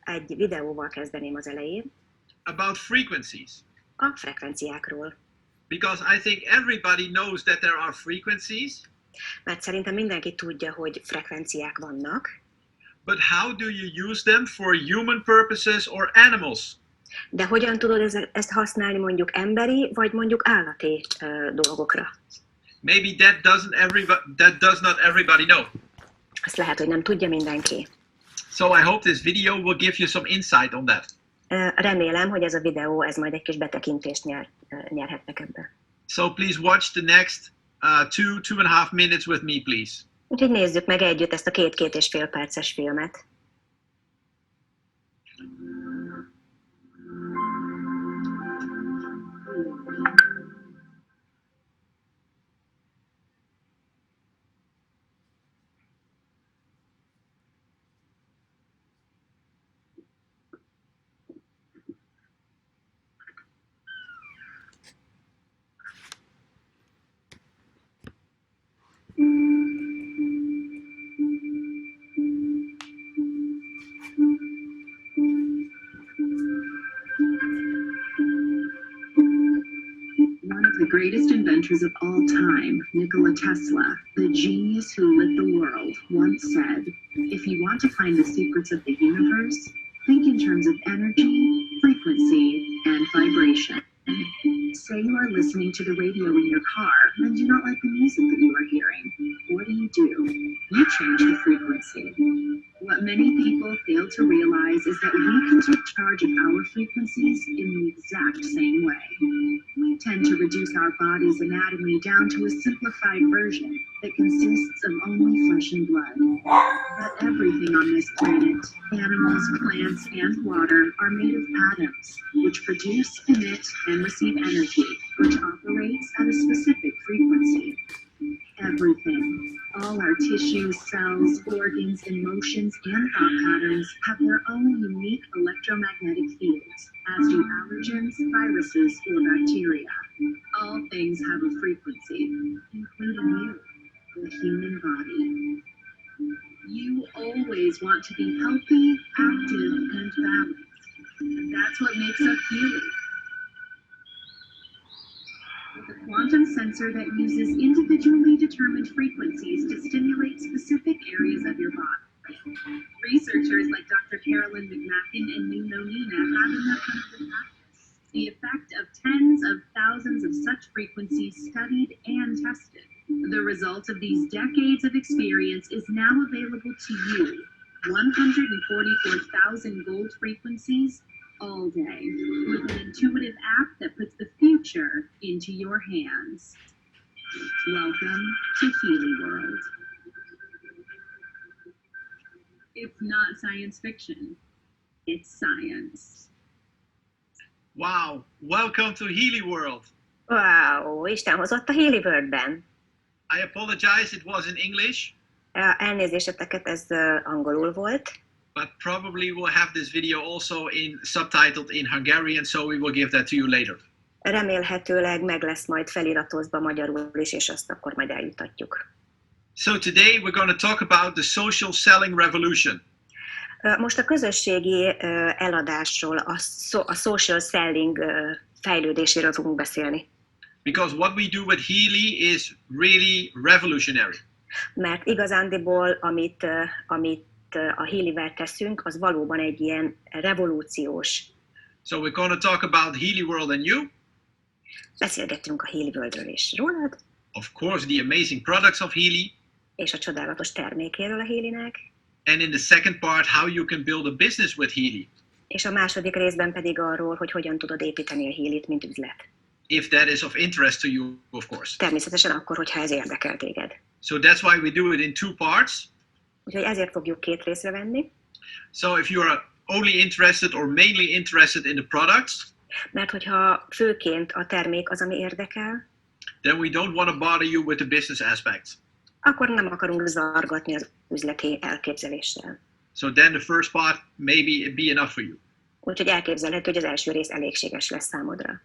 Egy videóval kezdeném az elején. About frequencies. A frekvenciákról. Because I think everybody knows that there are frequencies. Mert szerintem mindenki tudja, hogy frekvenciák vannak. But how do you use them for human purposes or animals? De hogyan tudod ezt használni mondjuk emberi, vagy mondjuk állati dolgokra? Maybe that does not everybody know. Azt lehet, hogy nem tudja mindenki. So I hope this video will give you some insight on that. Remélem, hogy ez a videó, ez majd egy kis betekintést nyerhetnek ebbe. So please watch the next 2.5 minutes with me, please. Úgyhogy nézzük meg együtt ezt a 2-2,5 perces filmet. Greatest inventors of all time, Nikola Tesla, the genius who lit the world, once said, "If you want to find the secrets of the universe, think in terms of energy, frequency, and vibration." Say you are listening to the radio in your car and do not like the music that you are hearing. What do? You change the frequency. What many people fail to realize is that we can take charge of our frequencies in the exact same way. We tend to reduce our body's anatomy down to a simplified version that consists of only flesh and blood. But everything on this planet, animals, plants, and water, are made of atoms, which produce, emit, and receive energy, which operates at a specific frequency. Everything, all our tissues, cells, organs, emotions, and thought patterns have their own unique electromagnetic fields, as do allergens, viruses, or bacteria. All things have a frequency, including you, the human body. You always want to be healthy, active, and balanced. And that's what makes up Healy. With a quantum sensor that uses individually determined frequencies to stimulate specific areas of your body. Researchers like Dr. Carolyn McMacken and Nuno Nina have in their clinical practice the effect of tens of thousands of such frequencies studied and tested. The result of these decades of experience is now available to you, 144,000 gold frequencies all day, with an intuitive app that puts the future into your hands. Welcome to Healy World. It's not science fiction, it's science. Wow, welcome to Healy World. Wow, Isten hozott a Healy Worldben. I apologize, it was in English. Elnézéseteket, ez angolul volt. But probably we'll have this video also subtitled in Hungarian, so we will give that to you later. Remélhetőleg meg lesz majd feliratozva magyarul is, és azt akkor majd eljutatjuk. So today we're going to talk about the social selling revolution. Most a közösségi eladásról, a social selling fejlődéséről fogunk beszélni. Because what we do with Healy is really revolutionary. Mert igazándiból, amit a Healyvel teszünk, az valóban egy ilyen revolúciós. So we're going to talk about Healy World and you. Beszélgettünk a Healy Worldről és rólad. Of course, the amazing products of Healy. És a csodálatos termékéről a Healynek. And in the second part, how you can build a business with Healy. És a második részben pedig arról, hogy hogyan tudod építeni a Healyt, mint üzlet. If that is of interest to you, of course. Természetesen akkor, hogyha ez érdekel téged. So that's why we do it in 2 parts. Úgyhogy ezért fogjuk 2 részre venni. So if you are only interested or mainly interested in the products, mert hogyha főként a termék az, ami érdekel, then we don't want to bother you with the business aspects. Akkor nem akarunk zargatni az üzleti elképzeléssel. So then the first part maybe be enough for you. Úgyhogy elképzelhető, hogy az első rész elégséges lesz számodra.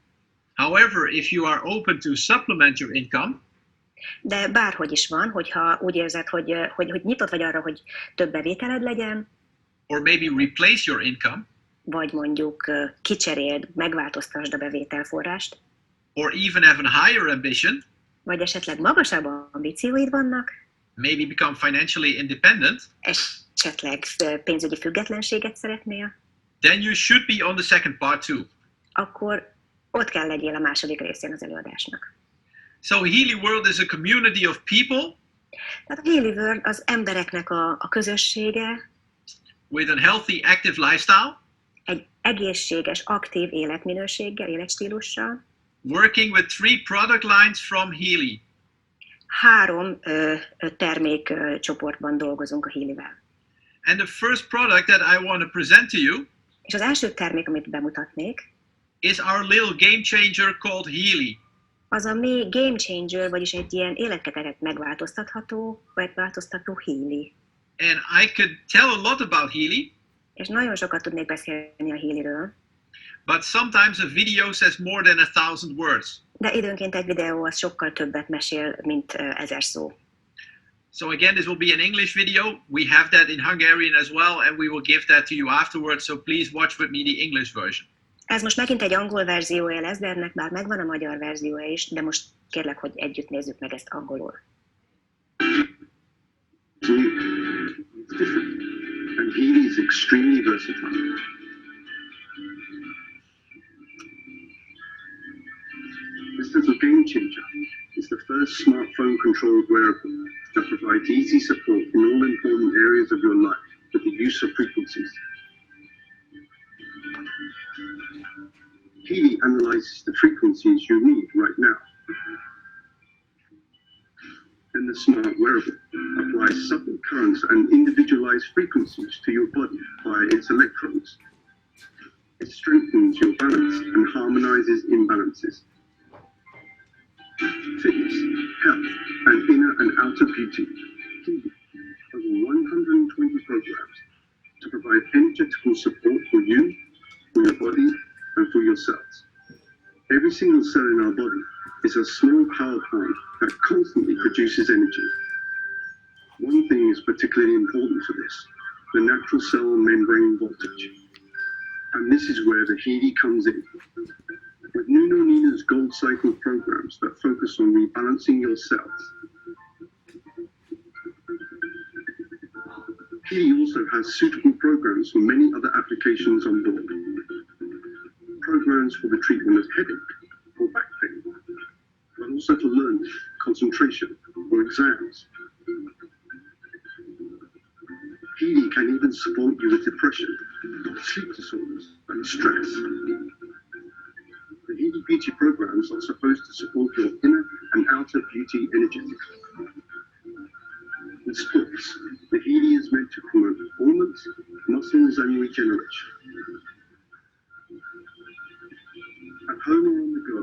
However, if you are open to supplement your income, de bárhogy is van, hogyha úgy érzed, hogy nyitott vagy arra, hogy több bevételed legyen, or maybe replace your income, vagy mondjuk kicseréld, megváltoztasd a bevételforrást, or even have a higher ambition, vagy esetleg magasabb ambícióid vannak, maybe become financially independent, esetleg pénzügyi függetlenséget szeretnél, then you should be on the second part too. akkor ott kell legyél a második részén az előadásnak. So Healy World is a community of people Tehát a Healy World az embereknek a közössége, with a healthy, active lifestyle, egy egészséges, aktív életminőséggel, életstílussal. working with 3 product lines from Healy. 3 termékcsoportban dolgozunk a Healyvel. And the first product that I want to present to you És az első termék, amit bemutatnék, is our little game changer called Healy. az a mi game changer, vagyis egy ilyen életkeretet megváltoztató Healy. And I could tell a lot about Healy, És nagyon sokat tudnék beszélni a Healyről, but sometimes a video says more than 1,000 words. de időnként egy videó az sokkal többet mesél, mint 1000 szó. So again, this will be an English video. We have that in Hungarian as well, and we will give that to you afterwards. So please watch with me the English version. Ez most megint egy angol verziója lesz, de ennek már megvan a magyar verziója is, de most kérlek, hogy együtt nézzük meg ezt angolul. It's different, and Healy is extremely versatile. This little game changer is the first smartphone-controlled wearable that provides easy support in all important areas of your life with the use of frequencies. Healy analyzes the frequencies you need right now. Then the smart wearable applies subtle currents and individualized frequencies to your body via its electrodes. It strengthens your balance and harmonizes imbalances. Fitness, health, and inner and outer beauty. Over 120 programs to provide energetical support for you, for your body, and for your cells. Every single cell in our body is a small power plant that constantly produces energy. One thing is particularly important for this, the natural cell membrane voltage. And this is where the Healy comes in. With Nuno Nina's Gold Cycle programs that focus on rebalancing your cells. Healy also has suitable programs for many other applications on board. Programs for the treatment of headache or back pain, but also to learn concentration or exams. Healy can even support you with depression, sleep disorders, and stress. The Healy Beauty programs are supposed to support your inner and outer beauty energetics. In sports, the Healy is meant to promote performance, muscles, and regeneration. At home or on the go,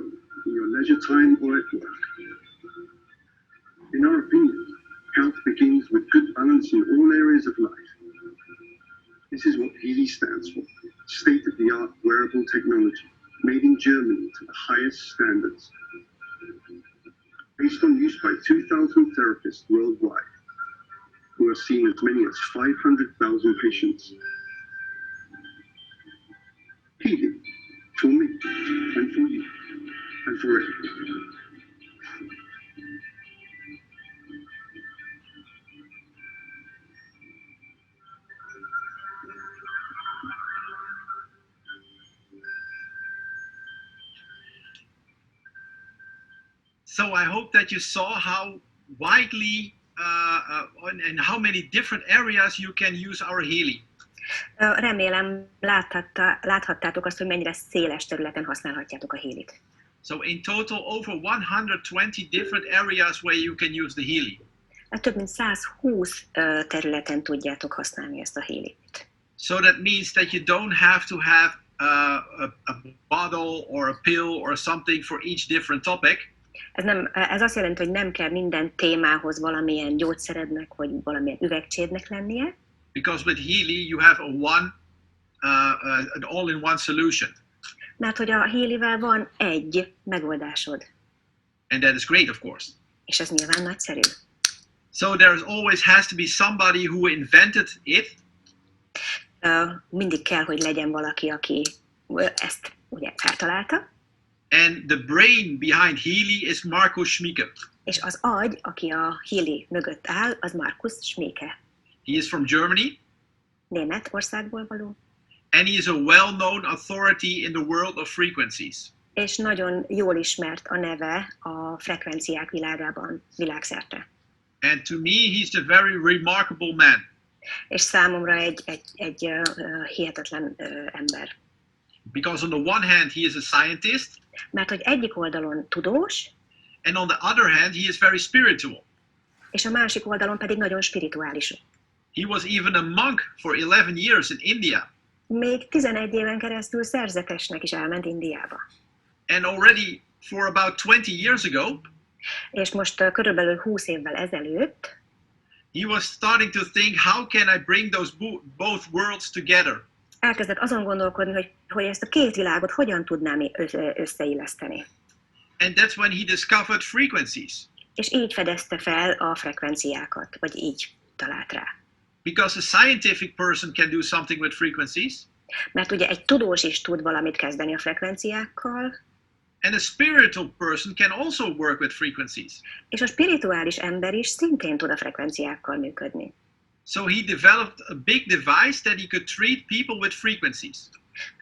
in your leisure time or at work. In our opinion, health begins with good balance in all areas of life. This is what Healy stands for, state-of-the-art wearable technology, made in Germany to the highest standards. Based on use by 2,000 therapists worldwide, who have seen as many as 500,000 patients. Healy, for me, and for you, and for everyone. So I hope that you saw how widely and how many different areas you can use our Healy. Remélem láthattátok azt, hogy mennyire széles területen használhatjátok a Healyt. So in total over 120 different areas where you can use the Healy. Több mint 120 területen tudjátok használni ezt a Healyt. So that means that you don't have to have a bottle or a pill or something for each different topic. Ez azt jelenti, hogy nem kell minden témához valamilyen gyógyszerednek, vagy valamilyen üvegcsédnek lennie. Because with Healy you have an all-in-one solution. Mert hogy a Healyvel van egy megoldásod. And that is great, of course. És ez nyilván nagyszerű. So there always has to be somebody who invented it. mindig kell, hogy legyen valaki, aki ezt ugye feltalálta. And the brain behind Healy is Markus Schmieke. És az agy, aki a Healy mögött áll, az Markus Schmieke. He is from Germany. Németországból való. And he is a well-known authority in the world of frequencies. És nagyon jól ismert a neve a frekvenciák világában, világszerte. And to me, he's a very remarkable man. És számomra egy hihetetlen ember. Because on the one hand, he is a scientist. Mert hogy egyik oldalon tudós, And on the other hand, he is very spiritual. és a másik oldalon pedig nagyon spirituális. He was even a monk for 11 years in India. Még 11 éven keresztül szerzetesnek is elment Indiába. And already for about 20 years ago, És most körülbelül 20 évvel ezelőtt he was starting to think, how can I bring those both worlds together? elkezdett azon gondolkodni, hogy ezt a két világot hogyan tudnám összeilleszteni. And that's when he discovered frequencies. És így fedezte fel a frekvenciákat, vagy így talált rá. Because a scientific person can do something with frequencies, Mert ugye egy tudós is tud valamit kezdeni a frekvenciákkal, and a spiritual person can also work with frequencies. és a spirituális ember is szintén tud a frekvenciákkal működni. So he developed a big device that he could treat people with frequencies.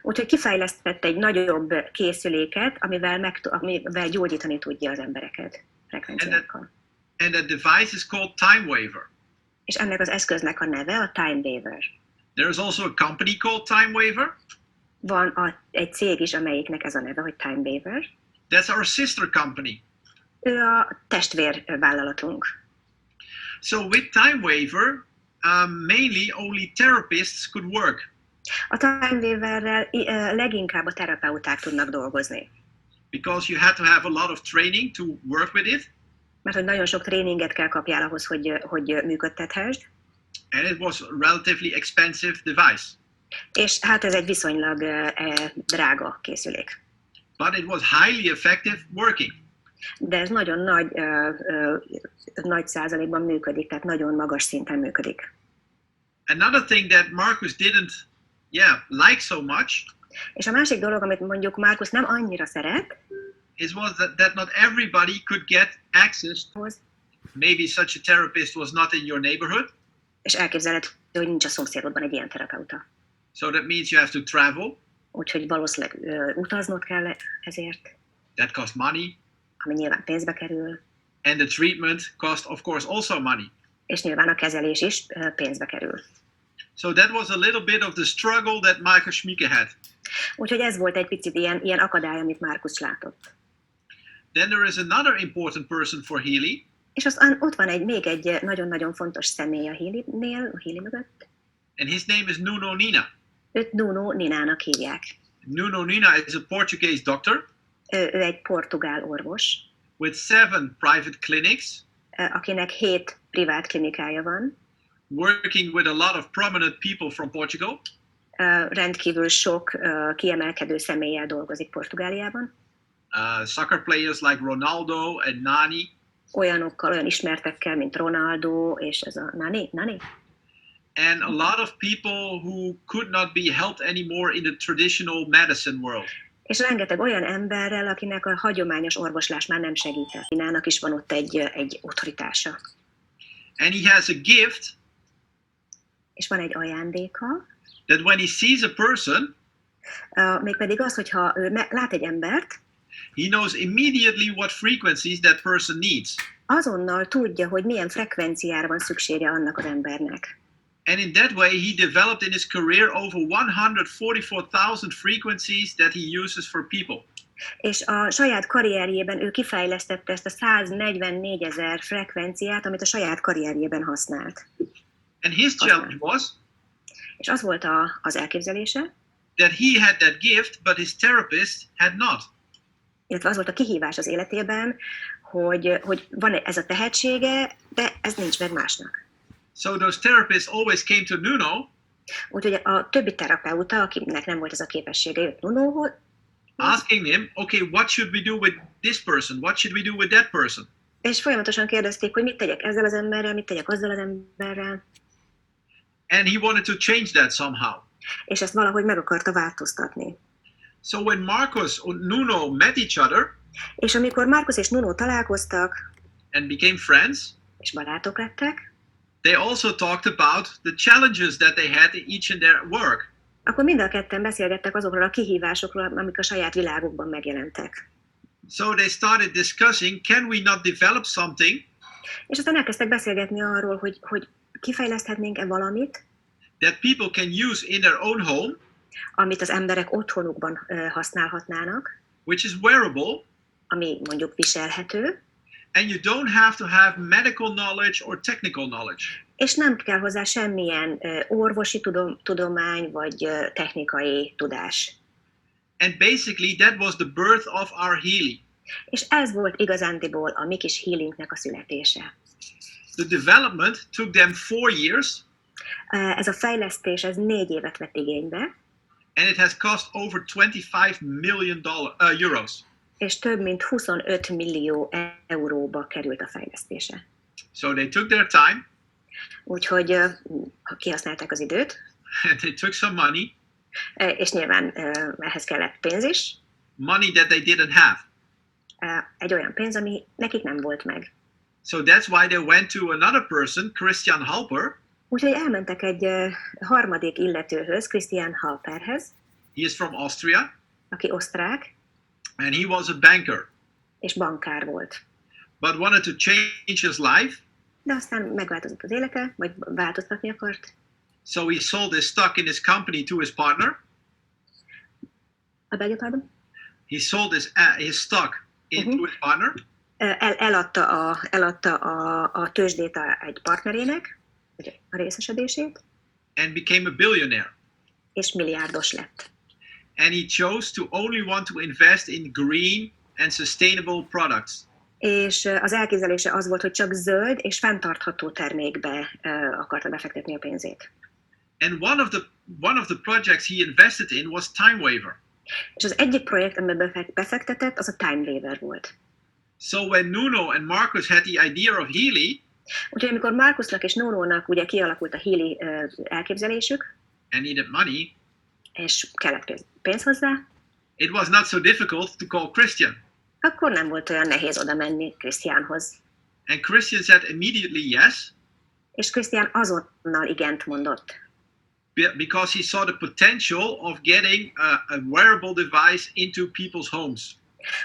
Úgyhogy kifejlesztett egy nagyobb készüléket, amivel gyógyítani tudja az embereket frekvenciákkal. And that device is called Time Waver. És ennek az eszköznek a neve a Time Waver. There is also a company called Time Waver. Van egy cég is, amelyiknek ez a neve, hogy Time Waver. That's our sister company. Ő a testvérvállalatunk. So with Time Waver, mainly only therapists could work. A Time Waverrel leginkább a terapeuták tudnak dolgozni. Because you had to have a lot of training to work with it. Mert hogy nagyon sok tréninget kell kapjál ahhoz, hogy működtethesd. And it was a relatively expensive device. És hát ez egy viszonylag drága készülék. But it was highly effective working. De ez nagyon nagy százalékban működik, tehát nagyon magas szinten működik. Another thing that Marcus didn't like so much És a másik dolog, amit mondjuk Markus nem annyira szeret, was that not everybody could get access. Maybe such a therapist was not in your neighborhood. És elképzelhető, hogy nincs a szomszédodban egy ilyen terapeuta. So that means you have to travel. Úgyhogy valószínűleg utaznod kell ezért. That costs money. Ami nyilván pénzbe kerül. And the treatment cost, of course, also money. És nyilván a kezelés is pénzbe kerül. So that was a little bit of the struggle that Markus Schmieke had. Úgyhogy ez volt egy picit ilyen akadály, amit Markus látott. Then there is another important person for Healy. És aztán ott van még egy nagyon-nagyon fontos személy a Healynél, a Healy mögött. And his name is Nuno Nina. Őt Nuno Ninának hívják. Nuno Nina is a Portuguese doctor. Ő egy portugál orvos. With 7 private clinics. Akinek 7 privát klinikája van. Working with a lot of prominent people from Portugal. Rendkívül sok kiemelkedő személlyel dolgozik Portugáliában. Soccer players like Ronaldo and Nani. Olyan ismertekkel, mint Ronaldo és ez a Nani. And a lot of people who could not be helped anymore in the traditional medicine world. És rengeteg olyan emberrel, akinek a hagyományos orvoslás már nem segített. Ninának is van ott egy autoritása. And he has a gift. És van egy ajándéka. That when he sees a person, mégpedig az, hogyha ő lát egy embert, he knows immediately what frequencies that person needs. Azonnal tudja, hogy milyen frekvenciára van szüksége annak az embernek. And in that way he developed in his career over 144,000 frequencies that he uses for people. És a saját karrierjében ő kifejlesztette ezt a 144 000 frekvenciát, amit a saját karrierjében használt. And his challenge was, és az volt az elképzelése, that he had that gift, but his therapist had not. Illetve az volt a kihívás az életében, hogy van ez a tehetsége, de ez nincs meg másnak. So those therapists always came to Nuno. Úgyhogy a többi terapeuta, akinek nem volt ez a képessége, jött Nunohoz. Asking him, okay, what should we do with this person? What should we do with that person? És folyamatosan kérdezték, hogy mit tegyek ezzel az emberrel, mit tegyek azzal az emberrel. And he wanted to change that somehow. és ezt valahogy meg akarta változtatni. So when Marcus and Nuno met each other És amikor Marcus és Nuno találkoztak, and became friends, és barátok lettek, they also talked about the challenges that they had each in their work. akkor mind a ketten beszélgettek azokról a kihívásokról, amik a saját világukban megjelentek. So they started discussing, can we not develop something És aztán elkezdtek beszélgetni arról, hogy kifejleszthetnénk-e valamit, that people can use in their own home, amit az emberek otthonukban használhatnának, which is wearable, ami mondjuk viselhető, and you don't have to have medical knowledge or technical knowledge. és nem kell hozzá semmilyen orvosi tudomány vagy technikai tudás. And basically that was the birth of our Healy. És ez volt igazándiból a mi kis Healynknek a születése. The development took them 4 years, Ez a fejlesztés, ez 4 évet vett igénybe, and it has cost over 25 million euros. és több mint 25 millió euróba került a fejlesztése. So they took their time, Úgyhogy kihasználták az időt, and they took some money, és nyilván ehhez kellett pénz is, money that they didn't have. egy olyan pénz, ami nekik nem volt meg. So that's why they went to another person, Christian Halper. Úgyhogy elmentek egy harmadik illetőhöz, Christian Halperhez, He is from Austria, aki osztrák, and he was a banker, és bankár volt. but wanted to change his life. De aztán megváltozott az élete, vagy változtatni akart. So he sold his stock in his company to his partner. A beg your pardon? He sold his stock to his partner, Eladta a tőzsdét egy partnerének, vagy a részesedését, and became a billionaire. és milliárdos lett. And he chose to only want to invest in green and sustainable products. És az elképzelése az volt, hogy csak zöld és fenntartható termékbe akarta befektetni a pénzét. And one of the projects he invested in was Time Waver. És az egyik projekt, amiben befektetett, az a Time Waver volt. So when Nuno and Marcus had the idea of Healy, Úgyhogy amikor Marcusnak és Nonónak ugye kialakult a Healy elképzelésük, and needed money, és kellett pénz hozzá, it was not so difficult to call Christian. akkor nem volt olyan nehéz oda menni Christianhoz. And Christian said immediately yes, És Christian azonnal igent mondott. because he saw the potential of getting a wearable device into people's homes.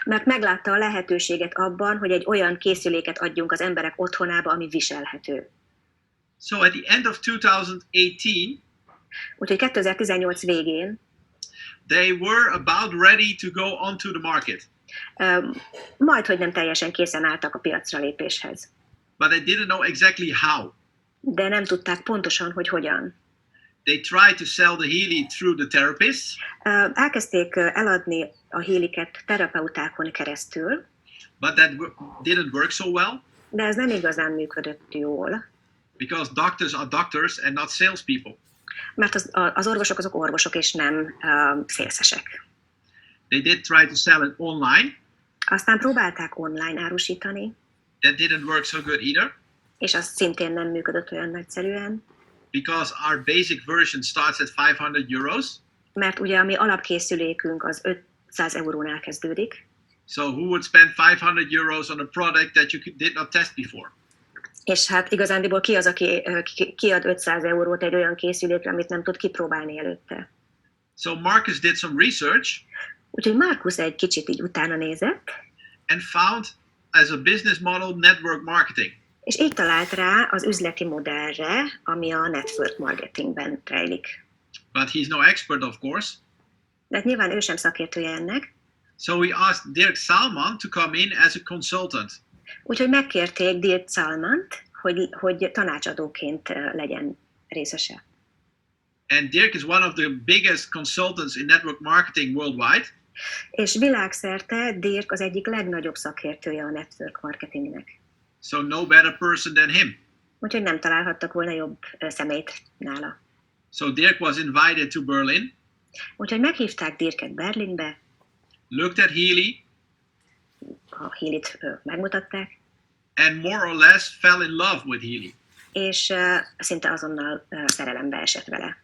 Mert meglátta a lehetőséget abban, hogy egy olyan készüléket adjunk az emberek otthonába, ami viselhető. So at the end of 2018, Úgyhogy 2018 végén they were about ready to go onto the market, majdhogy nem teljesen készen álltak a piacra lépéshez. but they didn't know exactly how. De nem tudták pontosan, hogy hogyan. They tried to sell the Healy through the therapists, Elkezdték eladni a Healyket terapeutákon keresztül, but that didn't work so well, de ez nem igazán működött jól, because doctors are doctors and not salespeople. mert az orvosok azok orvosok, és nem szélszesek. They did try to sell it online. Aztán próbálták online árusítani, That didn't work so good either, és az szintén nem működött olyan nagyszerűen, because our basic version starts at 500 euros. mert ugye a mi alapkészülékünk az 500 eurónál kezdődik, So who would spend 500 euros on a product that you did not test before? és hát igazándiból ki az, aki kiad 500 eurót egy olyan készülékre, amit nem tud kipróbálni előtte. So Marcus did some research Úgyhogy Marcus egy kicsit így utána nézett, and found as a business model network marketing. és így talált rá az üzleti modellre, ami a network marketingben rejlik. But he's no expert, of course. De hát nyilván ő sem szakértője ennek, So he asked Dirk Salman to come in as a consultant. úgyhogy megkérték Dirk Salmant, hogy tanácsadóként legyen részese. And Dirk is one of the biggest consultants in network marketing worldwide. És világszerte Dirk az egyik legnagyobb szakértője a network marketingnek. So no better person than him. Úgyhogy nem találhattak volna jobb személyt nála. So Dirk was invited to Berlin, Úgyhogy meghívták Dirket Berlinbe, looked at Healy, a Healyt megmutatták, and more or less fell in love with Healy. és szinte azonnal szerelembe esett vele.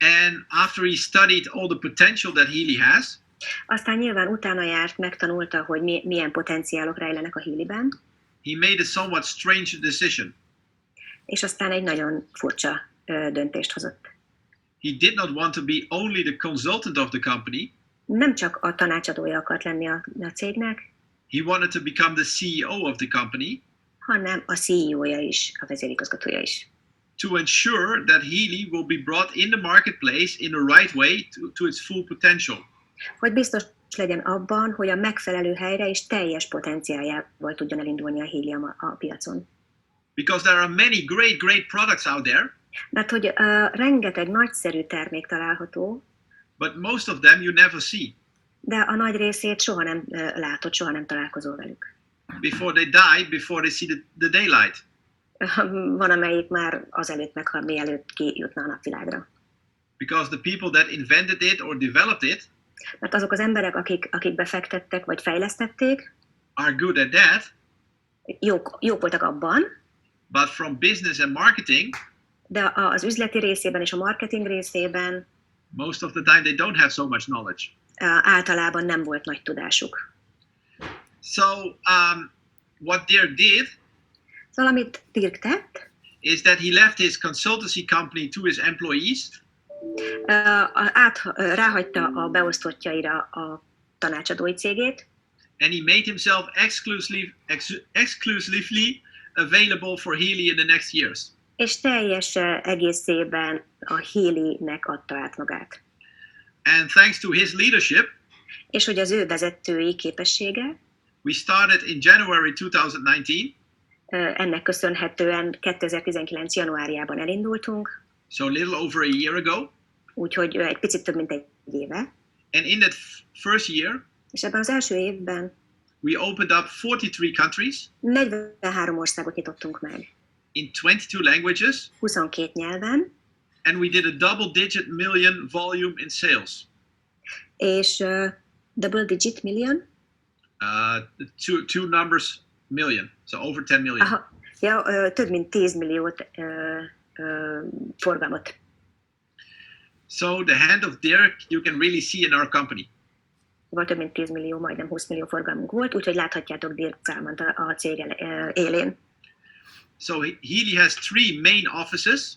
And after he studied all the potential that Healy has, Aztán nyilván utána járt, megtanulta, hogy milyen potenciálok rejlenek a Healyben, he made a somewhat strange decision. és aztán egy nagyon furcsa döntést hozott. He did not want to be only the consultant of the company. Nem csak a tanácsadója akart lenni a cégnek, He wanted to become the CEO of the company hanem a CEO-ja is, a vezérigazgatója is. to ensure that Healy will be brought in the marketplace in the right way to its full potential. Hogy biztos legyen abban, hogy a megfelelő helyre és teljes potenciáljával tudjon elindulni a Healy a piacon. Because there are many great products out there, Mert hogy rengeteg nagyszerű termék található, but most of them you never see. de a nagy részét soha nem látod, soha nem találkozol velük. Before they die, before they see the daylight. Van, amelyik már azelőtt meghal, mielőtt kijutna a napvilágra. Because the people that invented it or developed it Mert azok az emberek, akik befektettek vagy fejlesztették, are good at that, jók voltak abban, but from business and marketing, de az üzleti részében és a marketing részében most of the time they don't have so much knowledge. általában nem volt nagy tudásuk. So what Dirk did Szóval amit Dirk tett, is that he left his consultancy company to his employees, ráhagyta a beosztottjaira a tanácsadói cégét, and he made himself exclusively available for Healy in the next years. és teljes egészében a Healy-nek adta át magát. And thanks to his leadership, És hogy az ő vezetői képessége, we started in January 2019, ennek köszönhetően 2019. januárjában elindultunk, so a little over a year ago. úgyhogy egy picit több mint egy éve. And in that first year, És ebben az első évben we opened up 43 countries 43 országot nyitottunk meg, in 22 languages, 22 nyelven, and we did a double-digit million volume in sales. és double digit million? Two numbers million, so over 10 million. Aha, ja, több mint 10 milliót forgalmat. So the hand of Dirk you can really see in our company. Vagy több mint 10 millió, majdnem 20 millió forgalmunk volt, úgyhogy láthatjátok Dirk számát a cég élén. So Healy has 3 main offices.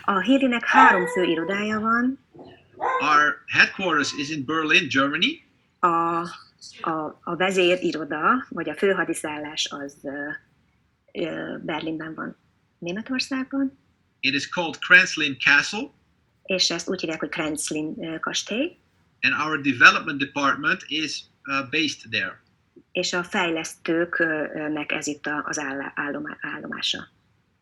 A Healynek 3 fő irodája van. Our headquarters is in Berlin, Germany. A vezériroda, vagy a főhadiszállás az Berlinben van, Németországban. It is called Kranzlin Castle. És ezt úgy hívják, hogy Kranzlin kastély. And our development department is based there. És a fejlesztőknek ez itt az állomása.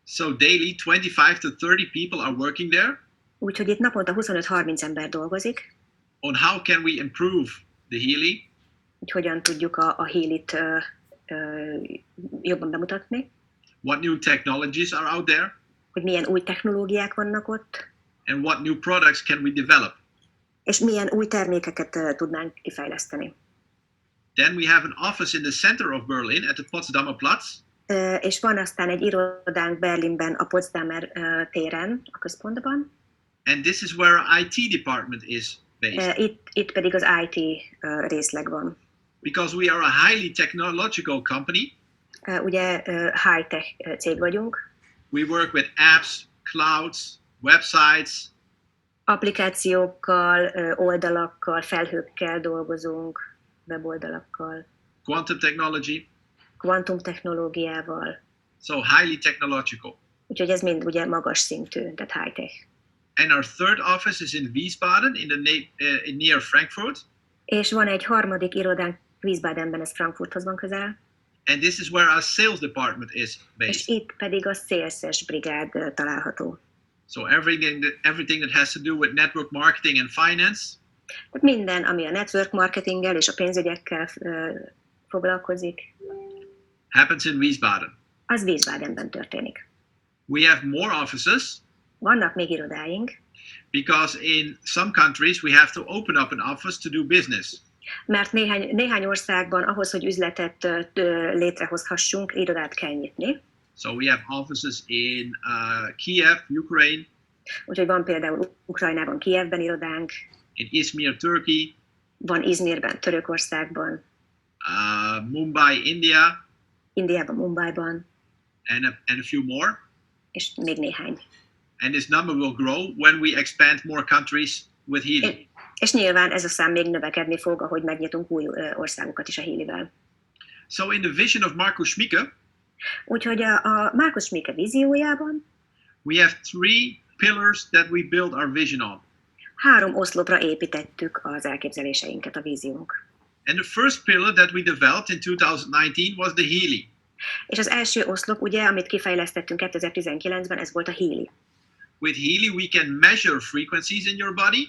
So daily 25 to 30 people are working there. Úgyhogy itt naponta 25-30 ember dolgozik. On how can we improve the Healy? Hogy hogyan tudjuk a Healyt jobban bemutatni. What new technologies are out there? Hogy milyen új technológiák vannak ott. And what new products can we develop? És milyen új termékeket tudnánk kifejleszteni. Then we have an office in the center of Berlin at the Potsdamer Platz. És van aztán egy irodánk Berlinben, a Potsdamer téren, a központban. And this is where our IT department is based. Itt pedig az IT részleg van. Because we are a highly technological company. Ugye high-tech cég vagyunk. We work with apps, clouds, websites. Applikációkkal, oldalakkal, felhőkkel dolgozunk, weboldalakkal. Quantum technology. Kvantum technológiával. So highly technological. Úgyhogy ez mind ugye magas szintű, tehát high-tech. And our third office is in Wiesbaden, near Frankfurt. És van egy harmadik irodánk Wiesbadenben, ez Frankfurthoz van közel. And this is where our sales department is based. És itt pedig a sales-es brigád található. So everything that has to do with network marketing and finance. Tehát minden, ami a network marketinggel és a pénzügyekkel foglalkozik, happens in Wiesbaden. Az Wiesbadenben történik. We have more offices. Vannak még irodáink. Because in some countries we have to open up an office to do business. Mert néhány országban ahhoz, hogy üzletet létrehozhassunk, irodát kell nyitni. So we have offices in Kiev, Ukraine. Úgyhogy van például Ukrajnában, Kijevben irodánk, in Izmir, Turkey, van Izmirben, Törökországban, Mumbai, India, Indiában, Mumbaiban, and a few more. és még néhány. And this number will grow when we expand more countries with Healy. És nyilván ez a szám még növekedni fog, ahogy megnyitunk új országokat is a Healyvel. So in the vision of Markus Schmieke, Úgyhogy a Markus Schmieke víziójában we have 3 pillars that we build our vision on. 3 oszlopra építettük az elképzeléseinket, a víziónk. And the first pillar that we developed in 2019 was the Healy. És az első oszlop, ugye, amit kifejlesztettünk 2019-ben, ez volt a Healy. With Healy, we can measure frequencies in your body.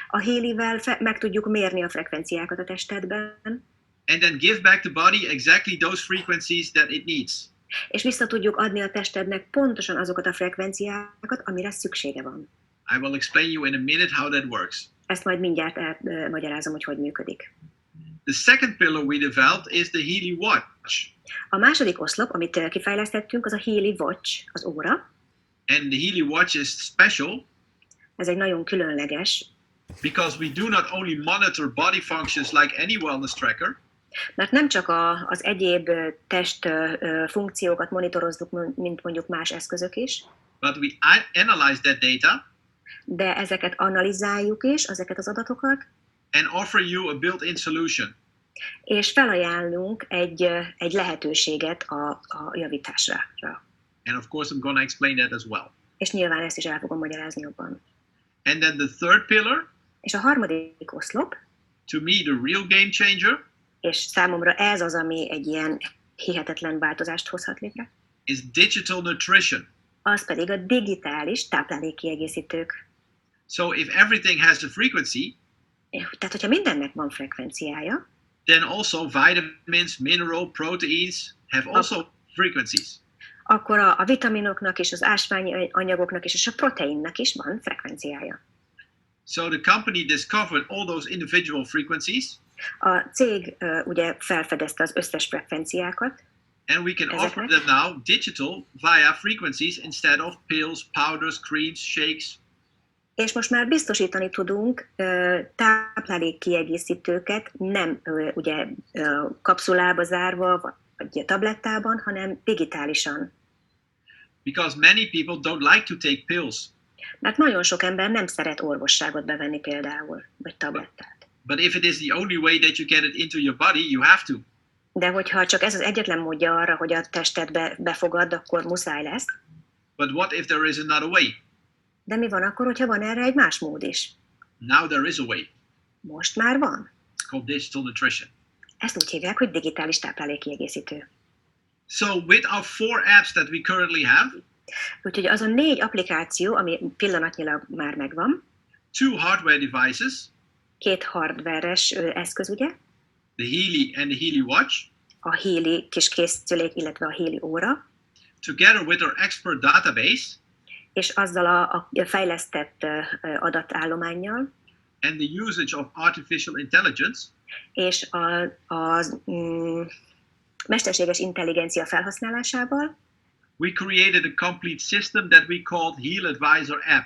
A Healyvel meg tudjuk mérni a frekvenciákat a testedben, And then give back the body exactly those frequencies that it needs. és vissza tudjuk adni a testednek pontosan azokat a frekvenciákat, amire szüksége van. I will explain you in a minute how that works. Ezt majd mindjárt elmagyarázom, hogy működik. The second pillar we developed is the Healy watch. A második oszlop, amit kifejlesztettünk, az a Healy Watch, az óra. And the Healy watch is special Ez egy nagyon különleges, because we do not only monitor body functions like any wellness tracker, mert nem csak az egyéb test funkciókat monitorozzuk, mint mondjuk más eszközök is, but we analyze that data de ezeket analizáljuk is, ezeket az adatokat, and offer you a built-in solution. és felajánlunk egy lehetőséget a javításra. And of course, I'm going to explain that as well. És nyilván ezt is el fogom magyarázni jobban. And then the third pillar, És a harmadik oszlop, to me, the real game changer, és számomra ez az, ami egy ilyen hihetetlen változást hozhat létre, is digital nutrition. az pedig a digitális táplálékkiegészítők. So if everything has the frequency, Tehát, hogyha mindennek van frekvenciája, then also vitamins, mineral, proteins have also frequencies. akkor a vitaminoknak és az ásványi anyagoknak és a proteinnek is van frekvenciája. So the company discovered all those individual frequencies, A cég ugye felfedezte az összes frekvenciákat, and we can offer Ezeknek? them now digital via frequencies instead of pills, powders, creams, shakes. és most már biztosítani tudunk táplálékkiegészítőket, nem ugye kapszulába zárva, vagy tablettában, hanem digitálisan. Because many people don't like to take pills. Mert nagyon sok ember nem szeret orvosságot bevenni például, vagy tablettát. But if it is the only way that you get it into your body, you have to. De hogyha csak ez az egyetlen módja arra, hogy a testedbe befogad, akkor muszáj lesz. But what if there is another way? De mi van akkor, hogyha van erre egy más mód is? Now there is a way. Most már van. It's called digital nutrition. Ezt úgy hívják, hogy digitális táplálékkiegészítő. So with our 4 apps that we currently have, Úgyhogy az a 4 applikáció, ami pillanatnyilag már megvan, 2 hardware devices, 2 hardveres eszköz, ugye? the Healy and the Healy watch, A Healy kis készülék, illetve a Healy óra, together with our expert database és azzal a fejlesztett adatállománnyal, and the usage of artificial intelligence, és a mesterséges intelligencia felhasználásával we created a complete system that we called Heal Advisor app.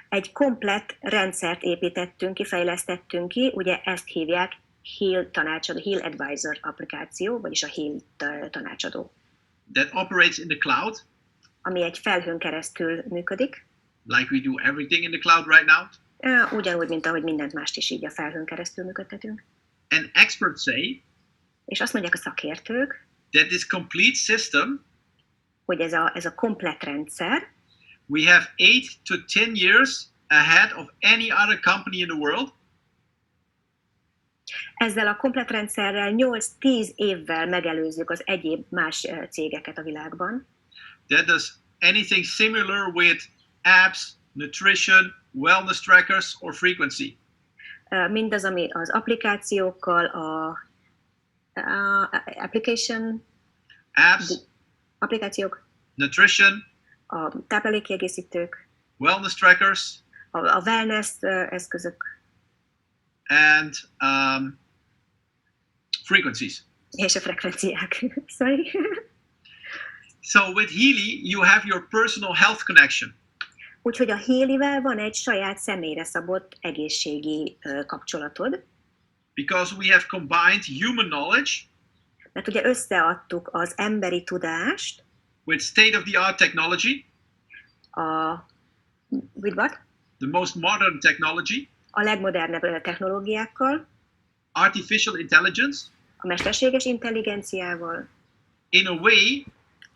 egy komplett rendszert építettünk ki, fejlesztettünk ki, ugye ezt hívják Heal tanácsadó, Heal Advisor applikáció, vagyis a Heal tanácsadó, That operates in the cloud, ami egy felhőn keresztül működik, like we do everything in the cloud right now. ugyanúgy, mint ahogy mindent mást is így a felhőn keresztül működtetünk. And experts say És azt mondják a szakértők, that this complete system, hogy ez a komplett rendszer, we have 8 to 10 years ahead of any other company in the world. ezzel a komplett rendszerrel 8-10 évvel megelőzzük az egyéb más cégeket a világban, That does anything similar with apps, nutrition, wellness trackers, or frequency. mindaz, ami az applikációkkal, applikációk, Nutrition, a táplálékkiegészítők, wellness trackers, a wellness eszközök and frequencies. és a frekvenciák. Sorry. So with Healy, you have your personal health connection. Úgyhogy a Healyvel van egy saját személyre szabott egészségi kapcsolatod, because we have combined human knowledge mert ugye összeadtuk az emberi tudást with state-of-the-art technology, with what? the most modern technology, A legmodernebb technológiákkal, artificial intelligence, a mesterséges intelligenciával, in a way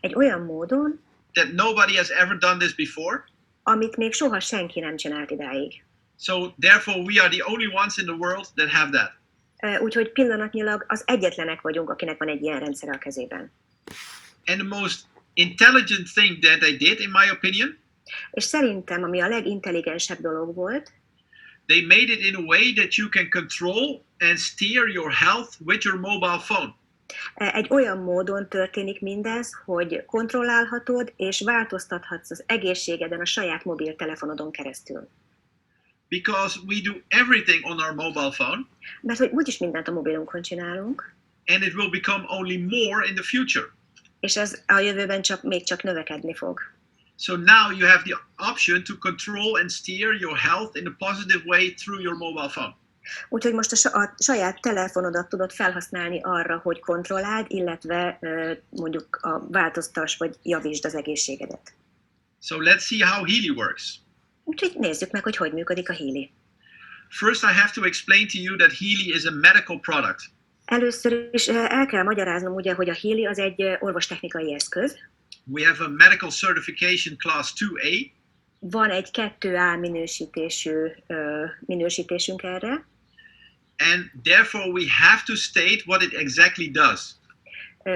egy olyan módon, that nobody has ever done this before. amit még soha senki nem csinált idáig. So therefore we are the only ones in the world that have that. Úgyhogy pillanatnyilag az egyetlenek vagyunk, akinek van egy ilyen rendszer a kezében. And the most intelligent thing that they did, in my opinion, És szerintem, ami a legintelligensebb dolog volt, they made it in a way that you can control and steer your health with your mobile phone. egy olyan módon történik mindez, hogy kontrollálhatod és változtathatsz az egészségeden a saját mobiltelefonodon keresztül. Because we do everything on our mobile phone, Mert hogy úgyis mindent a mobilunkon csinálunk, and it will become only more in the future. és ez a jövőben még csak növekedni fog. So now you have the option to control and steer your health in a positive way through your mobile phone. Úgyhogy most a saját telefonodat tudod felhasználni arra, hogy kontrolláld, illetve mondjuk változtass vagy javítsd az egészségedet. So let's see how Healy works. Úgyhogy nézzük meg, hogy működik a Healy. First, I have to explain to you that Healy is a medical product. Először is el kell magyaráznom, ugye, hogy a Healy az egy orvostechnikai eszköz. We have a medical certification class 2A. Van egy 2A minősítésünk erre, And therefore we have to state what it exactly does.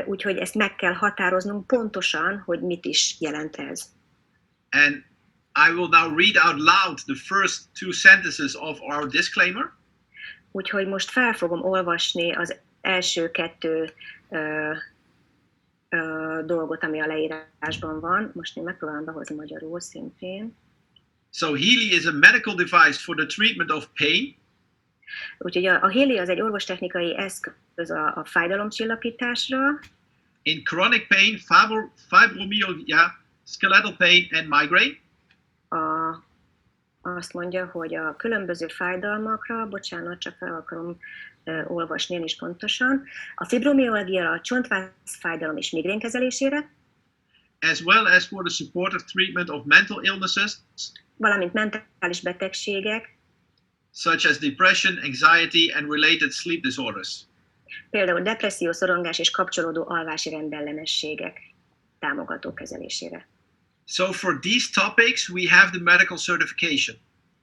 úgyhogy ezt meg kell határoznunk pontosan, hogy mit is jelent ez. And I will now read out loud the first two sentences of our disclaimer. Úgyhogy most fel fogom olvasni az első kettő dolgot, ami a leírásban van. Most én megpróbálom behozni magyarul szintén. So Healy is a medical device for the treatment of pain, Úgyhogy a Healy az egy orvostechnikai eszköz a fájdalomcsillapításra, in chronic pain, fibromyalgia, skeletal pain, and migraine. Azt mondja, hogy a különböző fájdalmakra, bocsánat, csak fel akarom olvasni én is pontosan, a fibromialgia, a csontvászfájdalom és migrén kezelésére, as well as for the supportive treatment of mental illnesses, valamint mentális betegségek, such as depression, anxiety, and related sleep disorders. például depresszió, szorongás és kapcsolódó alvási rendellenességek támogató kezelésére. So for these topics, we have the medical certification.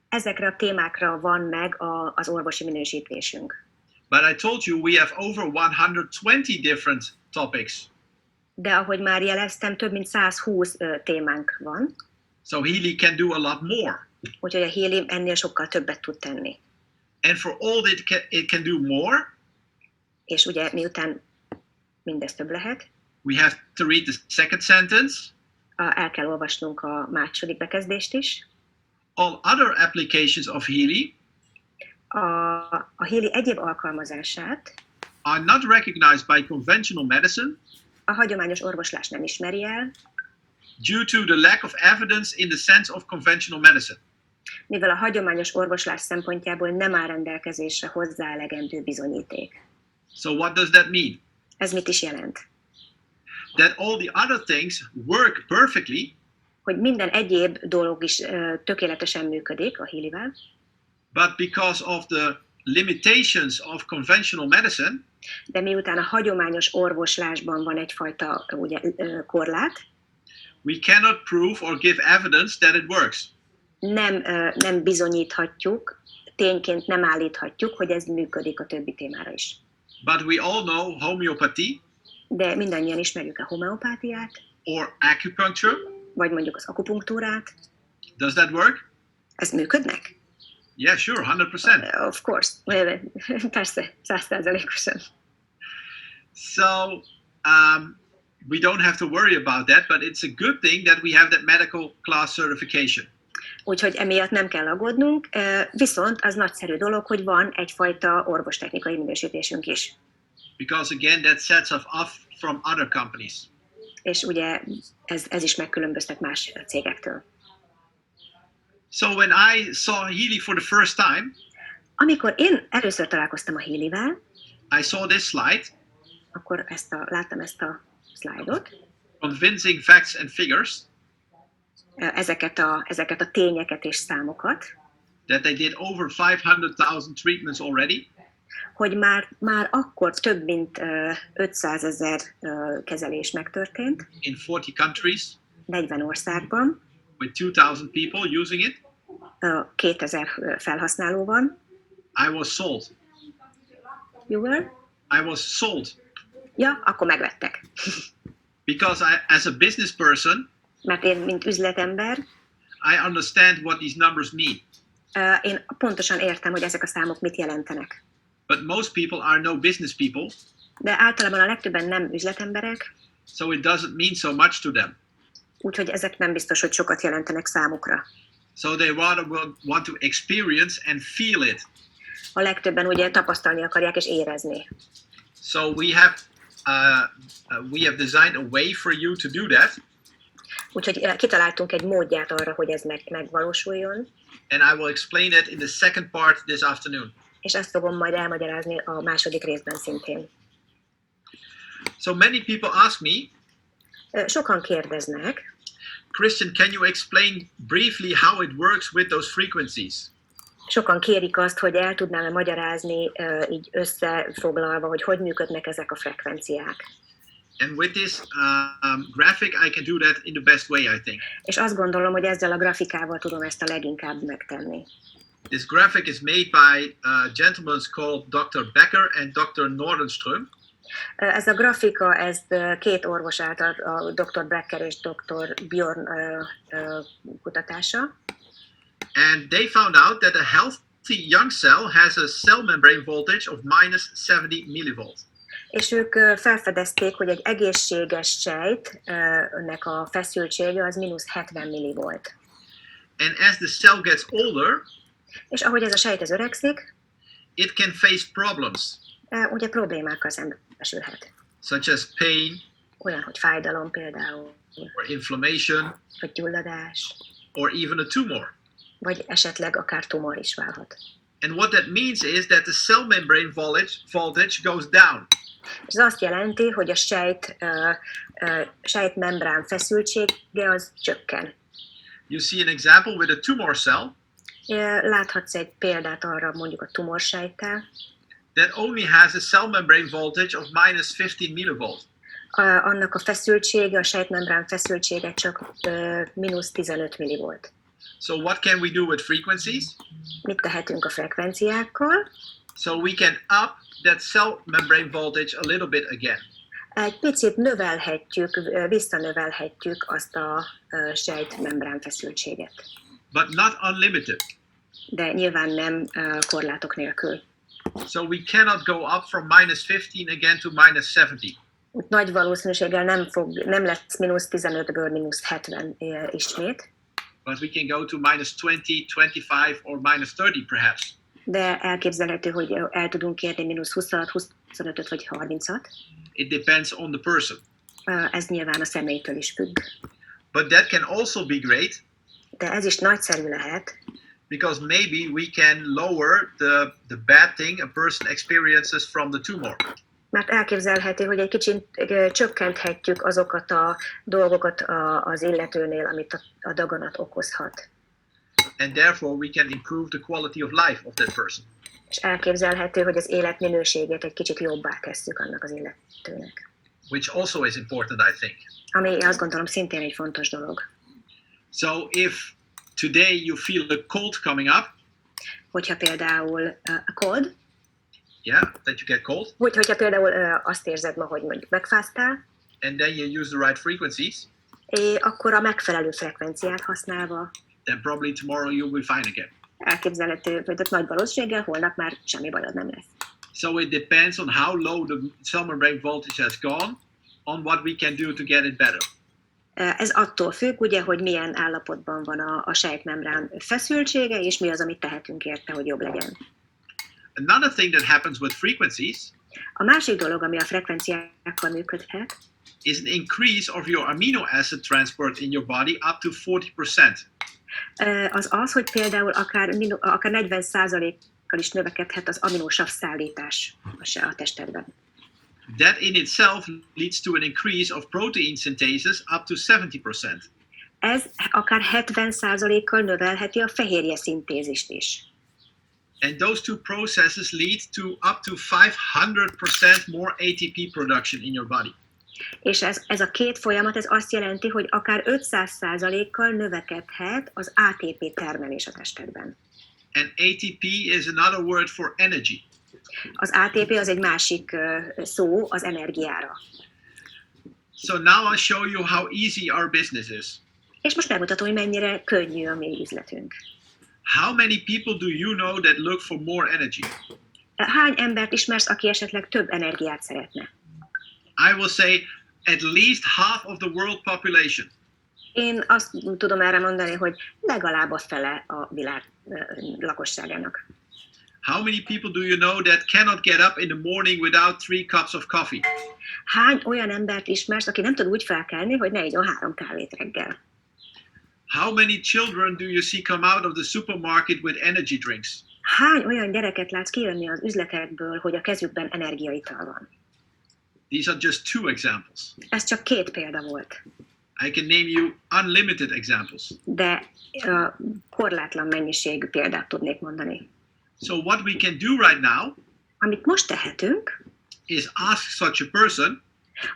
Ezekre a témákra van meg az orvosi minősítésünk. But I told you we have over 120 different topics. De ahogy már jeleztem, több mint 120 témánk van, So Healy can do a lot more. úgyhogy a Healy ennél sokkal többet tud tenni. And for all that it can do more, És ugye miután mindez több lehet, we have to read the second sentence. El kell olvasnunk a második bekezdést is. All other applications of Healy A Healy egyéb alkalmazását are not recognized by conventional medicine a hagyományos orvoslás nem ismeri el, due to the lack of evidence in the sense of conventional medicine. mivel a hagyományos orvoslás szempontjából nem áll rendelkezésre hozzá elegendő bizonyíték. So what does that mean? Ez mit is jelent? That all the other things work perfectly, Hogy minden egyéb dolog is tökéletesen működik a Healyvel, but because of the limitations of conventional medicine, de miután a hagyományos orvoslásban van egyfajta ugye, korlát, we cannot prove or give evidence that it works. nem bizonyíthatjuk, tényként nem állíthatjuk, hogy ez működik a többi témára is. But we all know homeopathy De mindannyian ismerjük a homeopátiát, or acupuncture. vagy mondjuk az akupunktúrát. Does that work? Ez működnek? Yeah, sure, 100%. Of course. Persze, 100%-osan. So we don't have to worry about that, but it's a good thing that we have that medical class certification. Úgyhogy emiatt nem kell aggódnunk, viszont az nagyszerű dolog, hogy van egyfajta orvostechnikai minősítésünk is. Because again, that sets us off from other companies. És ugye ez is megkülönböztet más cégektől. So when I saw Healy for the first time, Amikor én először találkoztam a Healyvel, I saw this slide, akkor láttam ezt a szlájdot, convincing facts and figures, ezeket a tényeket és számokat, that they did over 500,000 treatments already, hogy már akkor több mint 500 000 kezelés megtörtént, in 40 countries, 40 országban, with 2,000 people using it. 2000 felhasználó van. I was sold. You were? I was sold. Ja, akkor megvettek. Because as a business person, Mert én, mint üzletember, I understand what these numbers mean. Én pontosan értem, hogy ezek a számok mit jelentenek. But most people are no business people, De általában a legtöbben nem üzletemberek, so it doesn't mean so much to them. úgyhogy ezek nem biztos, hogy sokat jelentenek számukra. So they rather will want to experience and feel it. A legtöbben ugye tapasztalni akarják és érezni. So we have designed a way for you to do that, Úgyhogy kitaláltunk egy módját arra, hogy ez megvalósuljon, and I will explain it in the second part this afternoon. és ezt fogom majd elmagyarázni a második részben szintén. So many people ask me, Sokan kérdeznek, Christian, can you explain briefly how it works with those frequencies? sokan kérik azt, hogy el tudnám magyarázni így összefoglalva, hogy működnek ezek a frekvenciák. And with this graphic, I can do that in the best way, I think. És azt gondolom, hogy ezzel a grafikával tudom ezt a leginkább megtenni. This graphic is made by gentlemen called Dr. Becker and Dr. Nordenström. Ez a grafika, ez két orvos által, a Dr. Becker és Dr. Bjorn kutatása. And they found out that a healthy young cell has a cell membrane voltage of minus 70 millivolt. És ők felfedezték, hogy egy egészséges sejtnek a feszültsége az mínusz 70 millivolt. And as the cell gets older, És ahogy ez a sejt öregszik, it can face problems, ugye problémákkal szembesülhet. such as pain, Olyan, hogy fájdalom például, or inflammation, vagy gyulladás, or even a tumor. vagy esetleg akár tumor is válhat. And what that means is that the cell membrane voltage goes down. Ez azt jelenti, hogy a sejtmembrán feszültsége az csökken. You see an example with a tumor cell Láthatsz egy példát arra mondjuk a tumorsejttel, that only has a cell membrane voltage of minus 15 millivolt. Annak a feszültsége, a sejtmembrán feszültsége csak mínusz 15 millivolt. So what can we do with frequencies? Mit tehetünk a frekvenciákkal? So we can up that cell membrane voltage a little bit again. Egy picit visszanövelhetjük azt a sejtmembrán feszültséget. But not unlimited. De nyilván nem korlátok nélkül. So we cannot go up from minus 15 again to minus 70. Nagy valószínűséggel nem lesz mínusz 15-ből mínusz 70 ismét. But we can go to minus 20, 25 or minus 30 perhaps. De elképzelhető, hogy el tudunk érni mínusz 20-at, 25-öt vagy 30-at. It depends on the person. Ez nyilván a személytől is függ. But that can also be great De ez is nagyszerű lehet, because maybe we can lower the bad thing a person experiences from the tumor. mert elképzelhető, hogy egy kicsit csökkenthetjük azokat a dolgokat az illetőnél, amit a daganat okozhat. And therefore we can improve the quality of life of that person. És elképzelhető, hogy az életminőségét egy kicsit jobbá tesszük annak az illetőnek. Which also is important, I think. Ami azt gondolom szintén egy fontos dolog. So if today you feel the cold coming up, Hogyha például a cold, yeah, that you get cold, hogyha például azt érzed ma, hogy mondjuk megfáztál, and then you use the right frequencies, akkor a megfelelő frekvenciát használva then probably tomorrow you'll be fine again. elképzelhető, hogy nagy valószínűséggel holnap már semmi bajod nem lesz. So it depends on how low the cell membrane voltage has gone, on what we can do to get it better. Ez attól függ, ugye, hogy milyen állapotban van a sejtmembrán feszültsége, és mi az, amit tehetünk érte, hogy jobb legyen. Another thing that happens with frequencies A másik dolog, ami a frekvenciákkal működhet, is an increase of your amino acid transport in your body up to 40%. Az, hogy például akár 40%-kal is növekedhet az aminosav szállítás a testedben. That in itself leads to an increase of protein synthesis up to 70%. Ez akár 70%-kal növelheti a fehérje szintézist is. And those two processes lead to up to 500% more ATP production in your body. És ez a két folyamat ez azt jelenti, hogy akár 500%-kal növekedhet az ATP termelés a testedben. And ATP is another word for energy. Az ATP az egy másik szó az energiára. So now I'll show you how easy our business is. És most megmutatom, hogy mennyire könnyű a mi üzletünk. How many people do you know that look for more energy? Hány embert ismersz, aki esetleg több energiát szeretne? I will say at least half of the world population. Én azt tudom erre mondani, hogy legalább a fele a világ lakosságának. How many people do you know that cannot get up in the morning without 3 cups of coffee? Hány olyan embert ismersz, aki nem tud úgy felkelni, hogy ne igyon 3 kávét reggel? How many children do you see come out of the supermarket with energy drinks? Hány olyan gyereket látsz kijönni az üzletekből, hogy a kezükben energiaital van? These are just 2 examples. Ez csak 2 példa volt. I can name you unlimited examples. De korlátlan mennyiségű példát tudnék mondani. So what we can do right now Amit most tehetünk, is ask such a person,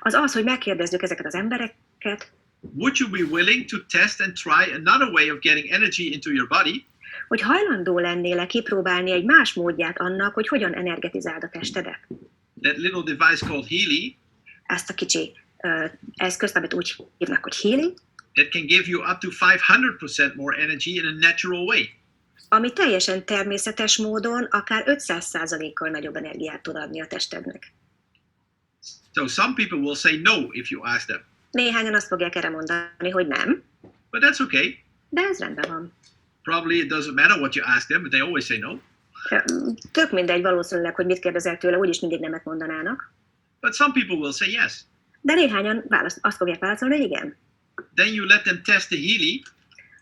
az, hogy megkérdezzük ezeket az embereket, would you be willing to test and try another way of getting energy into your body? hogy hajlandó lennél kipróbálni egy más módját annak, hogy hogyan energetizáld a testedet. That little device called Healy, Ezt a kicsi eszközt, amit úgy hívnak, hogy Healy, that can give you up to 500% more energy in a natural way. ami teljesen természetes módon akár 500%-kal nagyobb energiát tud adni a testednek. So some people will say no if you ask them. Néhányan azt fogják erre mondani, hogy nem, But that's okay. de ez rendben van. Probably it doesn't matter what you ask them, but they always say no. Tök mindegy valószínűleg, hogy mit kérdezel tőle, úgyis mindig nemet mondanának. But some people will say yes. De néhányan azt fogják válaszolni, hogy igen. Then you let them test the Healy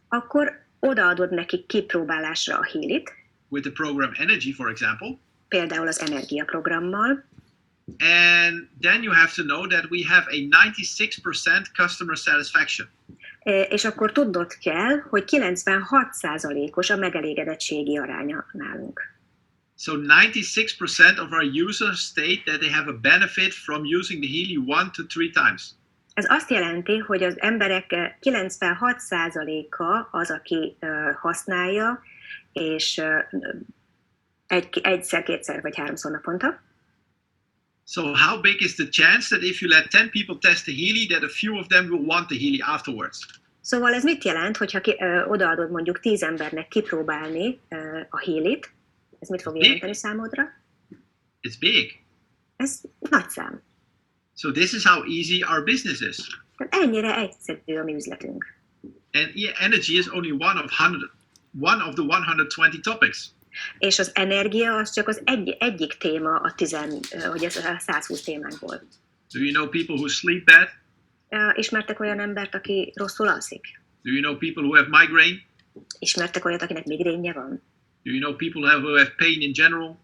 Akkor odaadod nekik kipróbálásra a Healyt, with the program Energy, for example. például az energiaprogrammal, And then you have to know that we have a 96% customer satisfaction. és akkor tudnod kell, hogy 96%-os a megelégedettségi aránya nálunk. So 96% of our users state that they have a benefit from using the Healy 1 to 3 times. Ez azt jelenti, hogy az emberek 96%-a az, aki használja, és egyszer, kétszer vagy 3-szor naponta. So how big is the chance that if you let 10 people test the Healy, that a few of them will want the Healy afterwards? Szóval ez mit jelent, hogyha odaadod mondjuk 10 embernek kipróbálni a Healyt, ez mit fog jelenteni számodra? It's big. Ez nagy szám. So this is how easy our business is. Tehát ennyire egyszerű a mi üzletünk. And energy is only one of the 120 topics. És az energia az csak az egyik téma a 120 témánkból. Do you know people who sleep bad? Ismertek olyan embert, aki rosszul alszik? Do you know people who have migraine? Ismertek olyat, akinek migrénje van? Do you know people who have pain in general?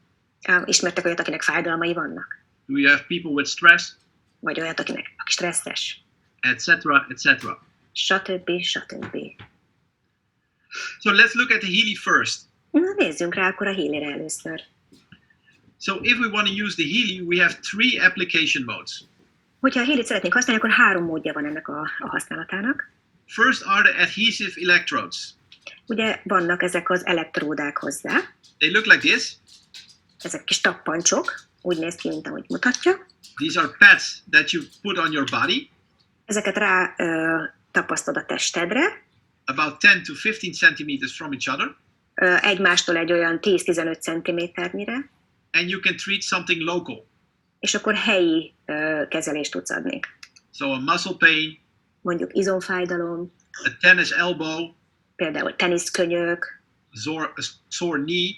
Ismertek olyat, akinek fájdalmai vannak? Do you have people with stress? Vagy olyat, aki stresszes? Etc. etc. Stb. Stb. So let's look at the Healy first. Na, nézzünk rá akkor a Healyre először. So if we want to use the Healy, we have 3 application modes. Hogyha a Healyt szeretnénk használni, akkor 3 módja van ennek a használatának. First are the adhesive electrodes. Ugye vannak ezek az elektródák hozzá. They look like this. Ezek kis tappancsok, úgy néz ki, mint ahogy mutatja. These are pads that you put on your body. Ezeket rá tapasztod a testedre. About 10 to 15 centimeters from each other. Egymástól egy olyan 10-15 centiméternyire. And you can treat something local. És akkor helyi kezelést tudsz adni. So a muscle pain, Mondjuk izomfájdalom, a tennis elbow, például teniszkönyök, a sore knee,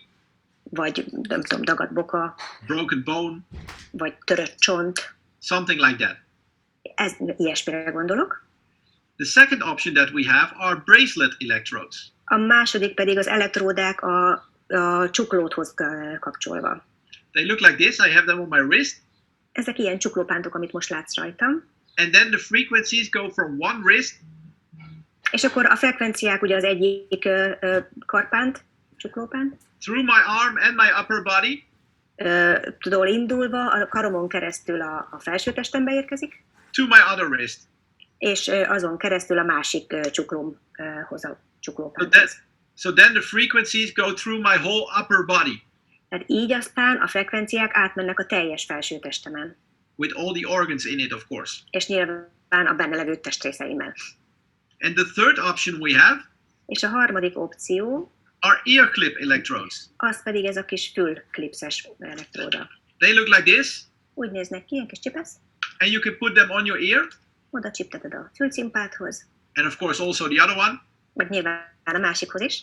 vagy nem tudom, dagadt boka, broken bone, vagy törött csont. something like that. Ilyesmire gondolok. The second option that we have are bracelet electrodes. A második pedig az elektródák a csuklódhoz kapcsolva. They look like this. I have them on my wrist. Ezek ilyen csuklópántok, amit most látsz rajtam. And then the frequencies go from one wrist És akkor a frekvenciák ugye az egyik karpánt, csuklópánt, through my arm and my upper body tudól indulva a karomon keresztül a felső testembe érkezik, to my other wrist. és azon keresztül a másik csuklómhoz, a So, csuklópánthoz. so then the frequencies go through my whole upper body Tehát így aztán a frekvenciák átmennek a teljes felső testemen, with all the organs in it, of course. és nyilván a benne levő testrészeimmel. And the third option we have És a harmadik opció, are ear clip electrodes. az pedig ez a kis fülklipszes elektróda. They look like this, Úgy néznek ki, ilyen kis csipesz, and you can put them on your ear, oda csipteted a fülcimpádhoz, and of course also the other one. vagy nyilván a másikhoz is,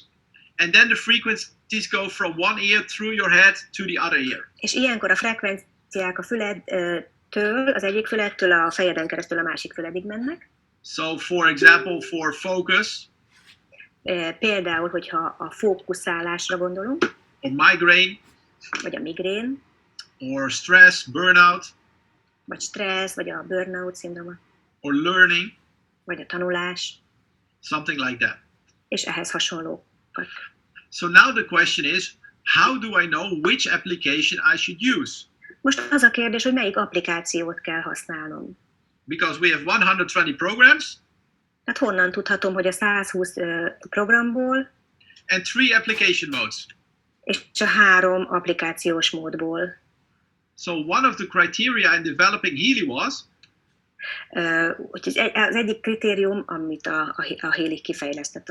And then the frequencies go from one ear through your head to the other ear. és ilyenkor a frekvenciák a füledtől, az egyik füledtől a fejeden keresztül a másik füledig mennek. So for example, for focus, Például, hogyha a fókuszálásra gondolunk, or migraine, vagy a migrén, or stress, burnout, vagy stressz, vagy a burnout szindróma, or learning, vagy a tanulás, something like that. és ehhez hasonlókat. So now the question is, how do I know which application I should use? Most az a kérdés, hogy melyik applikációt kell használnom. Because we have 120 programs Tehát honnan tudhatom, hogy a 120 programból and 3 application modes. és a 3 applikációs módból. So one of the criteria in developing Healy was Úgyhogy az egyik kritérium, amit a Healy kifejlesztett,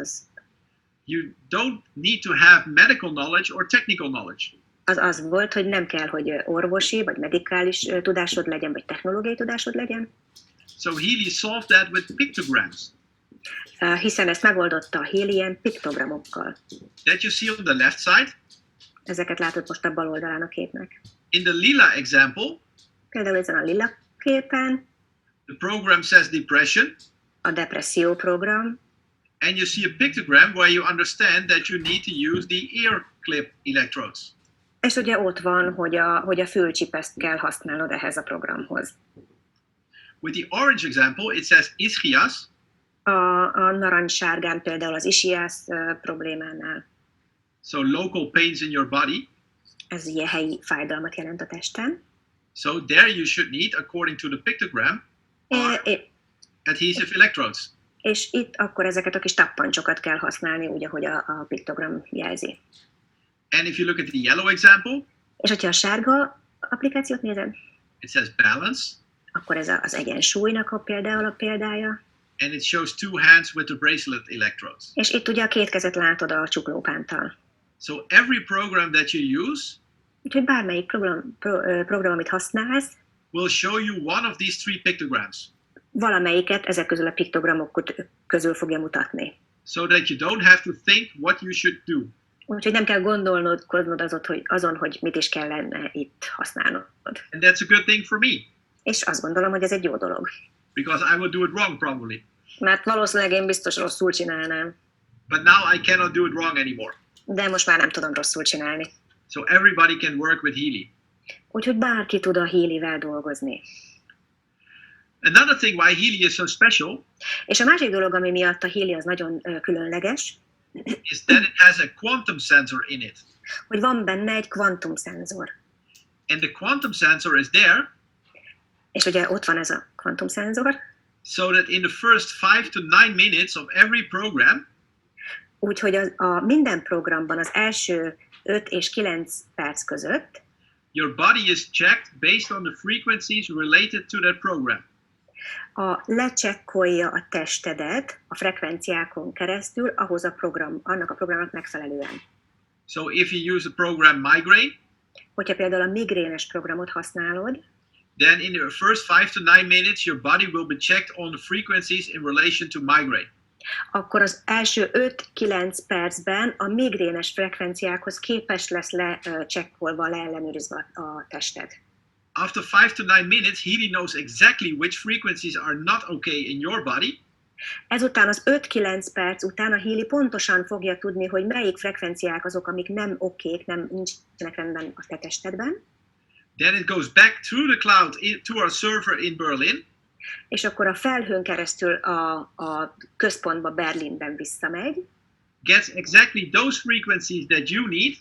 you don't need to have medical knowledge or technical knowledge. az volt, hogy nem kell, hogy orvosi, vagy medikális tudásod legyen, vagy technológiai tudásod legyen, So Healy solved that with pictograms hiszen ezt megoldotta a Healy ilyen piktogramokkal. that you see on the left side. Ezeket látod most a bal oldalán a képnek. In the lila example, Például ezen a lila képen the program says depression, a depresszió program, and you see a pictogram where you understand that you need to use the ear clip electrodes. és ugye ott van, hogy a fülcsipeszt kell használnod ehhez a programhoz. With the orange example, it says ischias, A narancssárgán például az ischias problémánál, so local pains in your body. ez ilyen helyi fájdalmat jelent a testen. So there you should need, according to the pictogram, adhesive electrodes. És itt akkor ezeket a kis tappancsokat kell használni, úgy, ahogy a piktogram jelzi. And if you look at the yellow example, És hogyha a sárga applikációt nézed, it says balance, akkor ez az egyensúlynak például a példája. and it shows 2 hands with the bracelet electrodes. És itt ugye a 2 kezet látod a csuklópánttal. So every program that you use Úgyhogy bármelyik program, amit használsz, will show you one of these 3 pictograms, valamelyiket ezek közül a piktogramok közül fogja mutatni. so that you don't have to think what you should do. Úgyhogy nem kell gondolnod azon, hogy mit is kellene itt használnod. And that's a good thing for me, És azt gondolom, hogy ez egy jó dolog. because I would do it wrong probably. Mert valószínűleg én biztos rosszul csinálnám, But now I cannot do it wrong anymore. de most már nem tudom rosszul csinálni. So everybody can work with Healy. Úgyhogy bárki tud a Healyvel dolgozni. Another thing why Healy is so special És a másik dolog, ami miatt a Healy az nagyon különleges, is that it has a quantum sensor in it. hogy van benne egy kvantumszenzor. And the quantum sensor is there És ugye ott van ez a kvantumszenzor, so that in the first 5 to 9 minutes of every program, úgyhogy a minden programban az első 5 és 9 perc között your body is checked based on the frequencies related to that program. lecsekkolja a testedet a frekvenciákon keresztül annak a programnak megfelelően. So if you use the program migraine, Hogyha például a migrénes programot használod, then in the first 5 to 9 minutes, your body will be checked on the frequencies in relation to migraine. akkor az első 5-9 percben a migrénes frekvenciákhoz képes lesz lecsekkolva, leellenőrizve a tested. After 5 to 9 minutes, Healy knows exactly which frequencies are not okay in your body, Ezután az 5-9 perc után a Healy pontosan fogja tudni, hogy melyik frekvenciák azok, amik nem okék, nem nincsenek rendben a te testedben. Then it goes back through the cloud to our server in Berlin. És akkor a felhőn keresztül a központba Berlinben visszamegy, Gets exactly those frequencies that you need.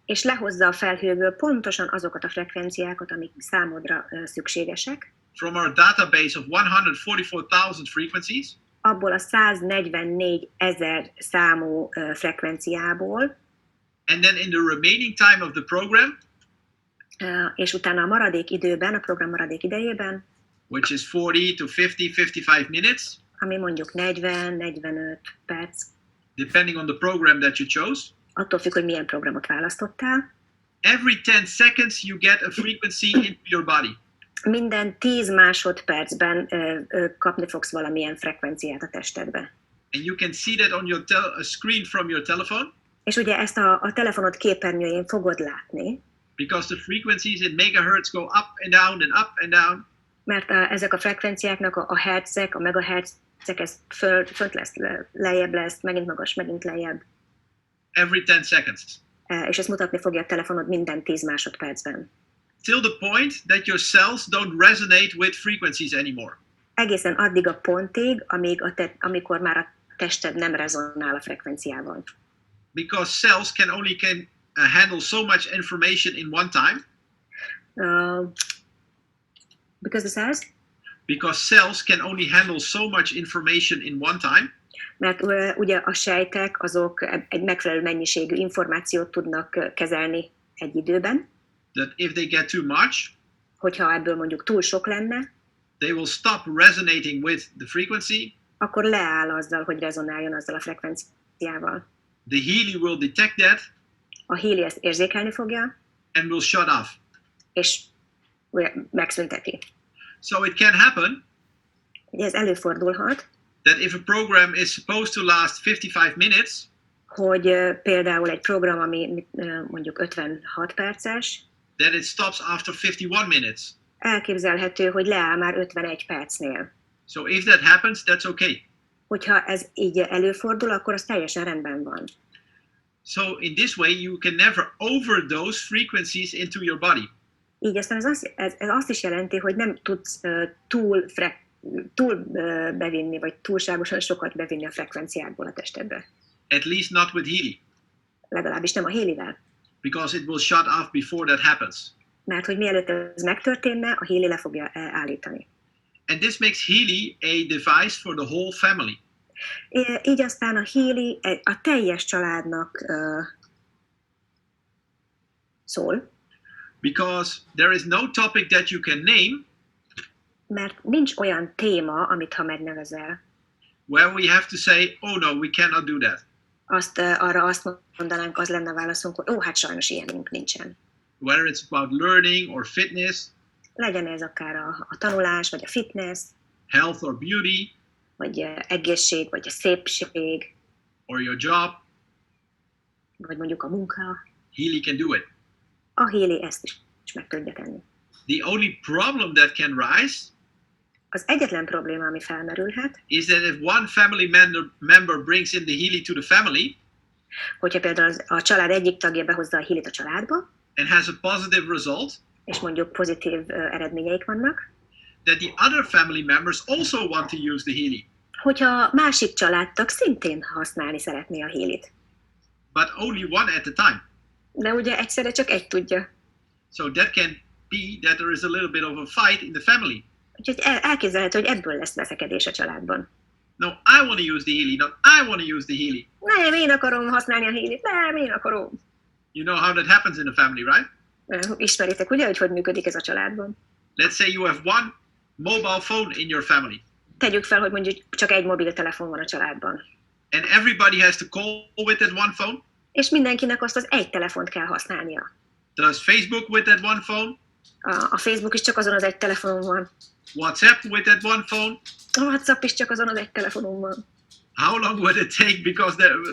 és lehozza a felhőből pontosan azokat a frekvenciákat, amik számodra szükségesek, From our database of 144,000 frequencies. abból a 144 000 számú frekvenciából, And then in the remaining time of the program, és utána a maradék időben, a program maradék idejében, which is 40 to 50, 55 minutes, ami mondjuk 40-45 perc, depending on the program that you chose. attól függ, hogy milyen programot választottál, Every 10 seconds you get a frequency into your body. minden 10 másodpercben kapni fogsz valamilyen frekvenciát a testedbe. And you can see that on your screen from your telephone, És ugye ezt a telefonod képernyőjén fogod látni, because the frequencies in megahertz go up and down and up and down. mert ezek a frekvenciáknak a hertzek, a megahertzek, ez fönt lesz, lejjebb lesz, megint magas, megint lejjebb, Every 10 seconds. és ezt mutatni fogja a telefonod minden 10 másodpercben. Till the point that your cells don't resonate with frequencies anymore. Egészen addig a pontig, amikor már a tested nem rezonál a frekvenciával. Because cells can handle so much information in one time. Because the cells? Because cells can only handle so much information in one time. Mert ugye a sejtek azok egy megfelelő mennyiségű információt tudnak kezelni egy időben. That if they get too much, Hogyha ebből mondjuk túl sok lenne, they will stop resonating with the frequency. akkor leáll azzal, hogy rezonáljon azzal a frekvenciával. The Healy will detect that A Healy ezt érzékelni fogja, and will shut off. és megszünteti. So it can happen Ugye ez előfordulhat, that if a program is supposed to last 55 minutes, hogy például egy program, ami mondjuk 56 perces, then it stops after 51 minutes. elképzelhető, hogy leáll már 51 percnél. So if that happens, that's okay. Hogyha ez így előfordul, akkor az teljesen rendben van. So in this way, you can never overdose frequencies into your body. Így aztán ez azt is jelenti, hogy nem tudsz túl bevinni, vagy túlságosan sokat bevinni a frekvenciákból a testedbe. At least not with Healy, Legalábbis nem a Healyvel. because it will shut off before that happens. Mert hogy mielőtt ez megtörténne, a Healy le fogja állítani. And this makes Healy a device for the whole family. Így aztán a Healy a teljes családnak szól, Because there is no topic that you can name mert nincs olyan téma, amit ha megnevezel, where we have to say, oh no, we cannot do that. arra azt mondanánk, az lenne a válaszunk, hogy hát sajnos ilyenünk nincsen. Whether it's about learning or fitness, Legyen ez akár a tanulás, vagy a fitness, health or beauty, vagy egészség, vagy a szépség, or your job, vagy mondjuk a munka. Healy can do it. A Healy ezt is meg tudja tenni. The only problem that can rise Az egyetlen probléma, ami felmerülhet, is that if one family member brings in the Healy to the family hogyha például a család egyik tagja behozza a Healyt a családba, and has a positive result, és mondjuk pozitív eredményeik vannak, that the other family members also want to use the Healy, hogyha másik családtag szintén használni szeretné a Healyt. but only one at a time. De ugye egyszerre csak egy tudja. So that can be that there is a little bit of a fight in the family. Úgyhogy elképzelhető, hogy ebből lesz veszekedés a családban. No, I want to use the Healy, not I want to use the Healy. Nem, én akarom használni a Healyt, nem, én akarom. You know how that happens in a family, right? Ismeritek ugye, hogy működik ez a családban? Let's say you have one mobile phone in your family, Tegyük fel, hogy mondjuk csak egy mobiltelefon van a családban. and everybody has to call with that one phone. És mindenkinek azt az egy telefont kell használnia. Does Facebook with that one phone? A Facebook is csak azon az egy telefonon van. WhatsApp with that one phone? A WhatsApp is csak azon az egy telefonon van. How long would it take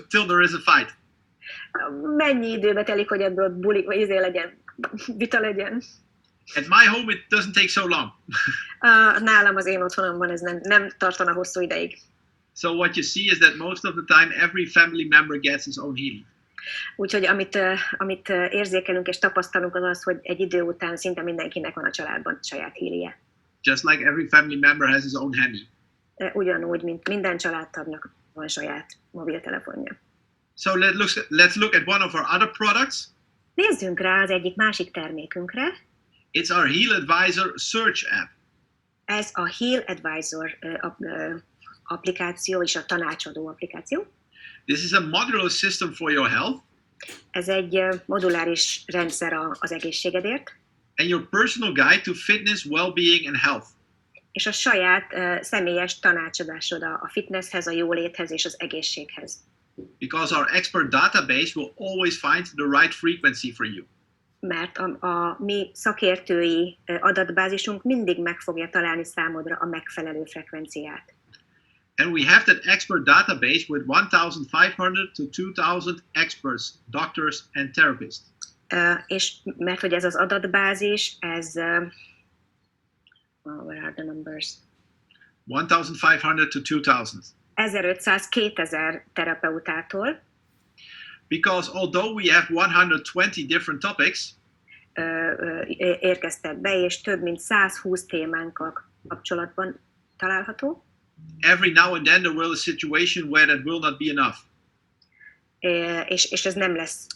till there is a fight? Mennyi időbe telik, hogy ebből buli, vagy legyen, vita legyen? At my home it doesn't take so long. Nálam az én otthonomban ez nem tartana hosszú ideig. So what you see is that most of the time every family member gets his own Healy. Úgyhogy amit érzékelünk és tapasztalunk az az, hogy egy idő után szinte mindenkinek van a családban saját Healyje. Just like every family member has his own Healy. Ugyanúgy, mint minden családtagnak van saját mobiltelefonja. So let's look at one of our other products. Nézzünk rá az egyik másik termékünkre. It's our Heal Advisor search app. Ez a Heal Advisor applikáció és a tanácsadó applikáció. This is a modular system for your health. Ez egy moduláris rendszer az egészségedért. And your personal guide to fitness, well-being and health. És a saját személyes tanácsadásod a fitnesshez, a jóléthez és az egészséghez. Because our expert database will always find the right frequency for you. Mert a mi szakértői adatbázisunk mindig meg fogja találni számodra a megfelelő frekvenciát. And we have that expert database with 1,500 to 2,000 experts, doctors and therapists. És mert hogy ez az adatbázis, ez where are the numbers? 1,500 to 2,000. 1500-2000 terapeutától. Because although we have 120 different topics, érkeztek be, és több mint 120 témánkkal kapcsolatban található. Every now and then there will a situation where that will not be enough. És ez nem lesz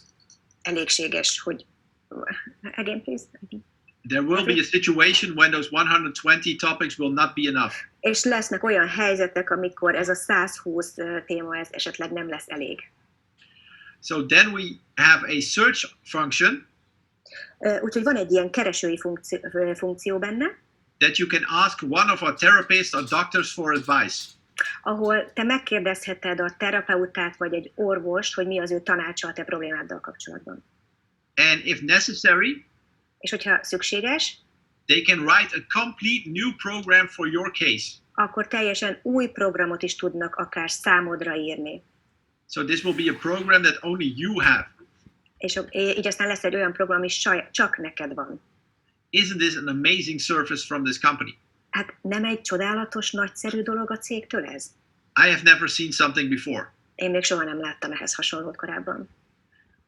elégséges, hogy again, please. There will be a situation when those 120 topics will not be enough. És lesznek olyan helyzetek, amikor ez a 120 téma ez esetleg nem lesz elég. So then we have a search function. Úgyhogy van egy ilyen keresői funkció benne, that you can ask one of our therapists or doctors for advice. Ahol te megkérdezheted a terapeutát vagy egy orvost, hogy mi az ő tanácsa a te problémáddal kapcsolatban. And if necessary, és hogyha szükséges, they can write a complete new program for your case. Akkor teljesen új programot is tudnak akár számodra írni. So this will be a program that only you have. És így aztán lesz egy olyan program is, csak neked van. Isn't this an amazing service from this company? Hát nem egy csodálatos, nagyszerű dolog a cégtől ez? I have never seen something before. Én még soha nem láttam ehhez hasonlót korábban.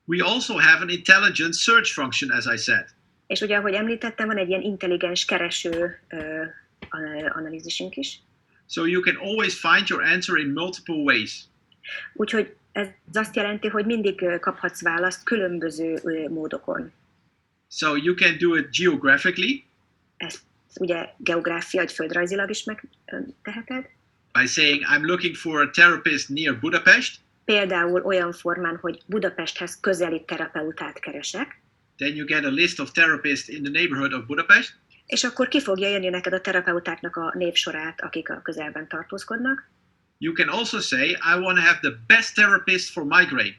We also have an intelligent search function, as I said. És ugye, ahogy említettem, van egy ilyen intelligens kereső analízisünk is. So you can always find your answer in multiple ways. Úgyhogy ez azt jelenti, hogy mindig kaphatsz választ különböző módokon. So you can do it geographically. Ezt ugye geográfia, vagy földrajzilag is megteheted. By saying, I'm looking for a therapist near Budapest. Például olyan formán, hogy Budapesthez közeli terapeutát keresek. Then you get a list of therapists in the neighborhood of Budapest. És akkor ki fogja írni neked a terapeutáknak a névsorát, akik a közelben tartózkodnak. You can also say, I want to have the best therapist for migraine.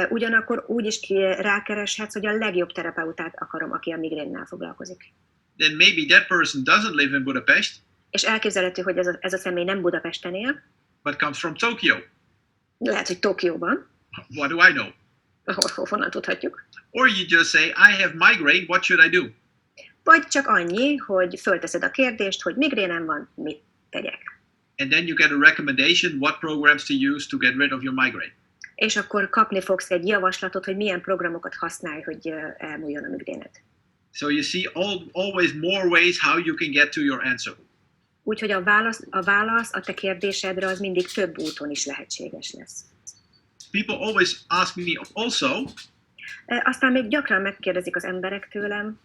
Ugyanakkor úgy is rákereshetsz, hogy a legjobb terapeutát akarom, aki a migrénnel foglalkozik. Then maybe that person doesn't live in Budapest. És elképzelhető, hogy ez a személy nem Budapesten él. But comes from Tokyo. Lehet, hogy Tokióban. What do I know? Honnan tudhatjuk. Or you just say, I have migraine, what should I do? Vagy csak annyi, hogy fölteszed a kérdést, hogy migrénem van, mit tegyek. And then you get a recommendation what programs to use to get rid of your migraine. És akkor kapni fogsz egy javaslatot, hogy milyen programokat használj, hogy elmúljon a migréned. So you see always more ways how you can get to your answer. Úgyhogy a válasz a te kérdésedre az mindig több úton is lehetséges lesz. People always ask me also, aztán még gyakran megkérdezik az emberek tőlem,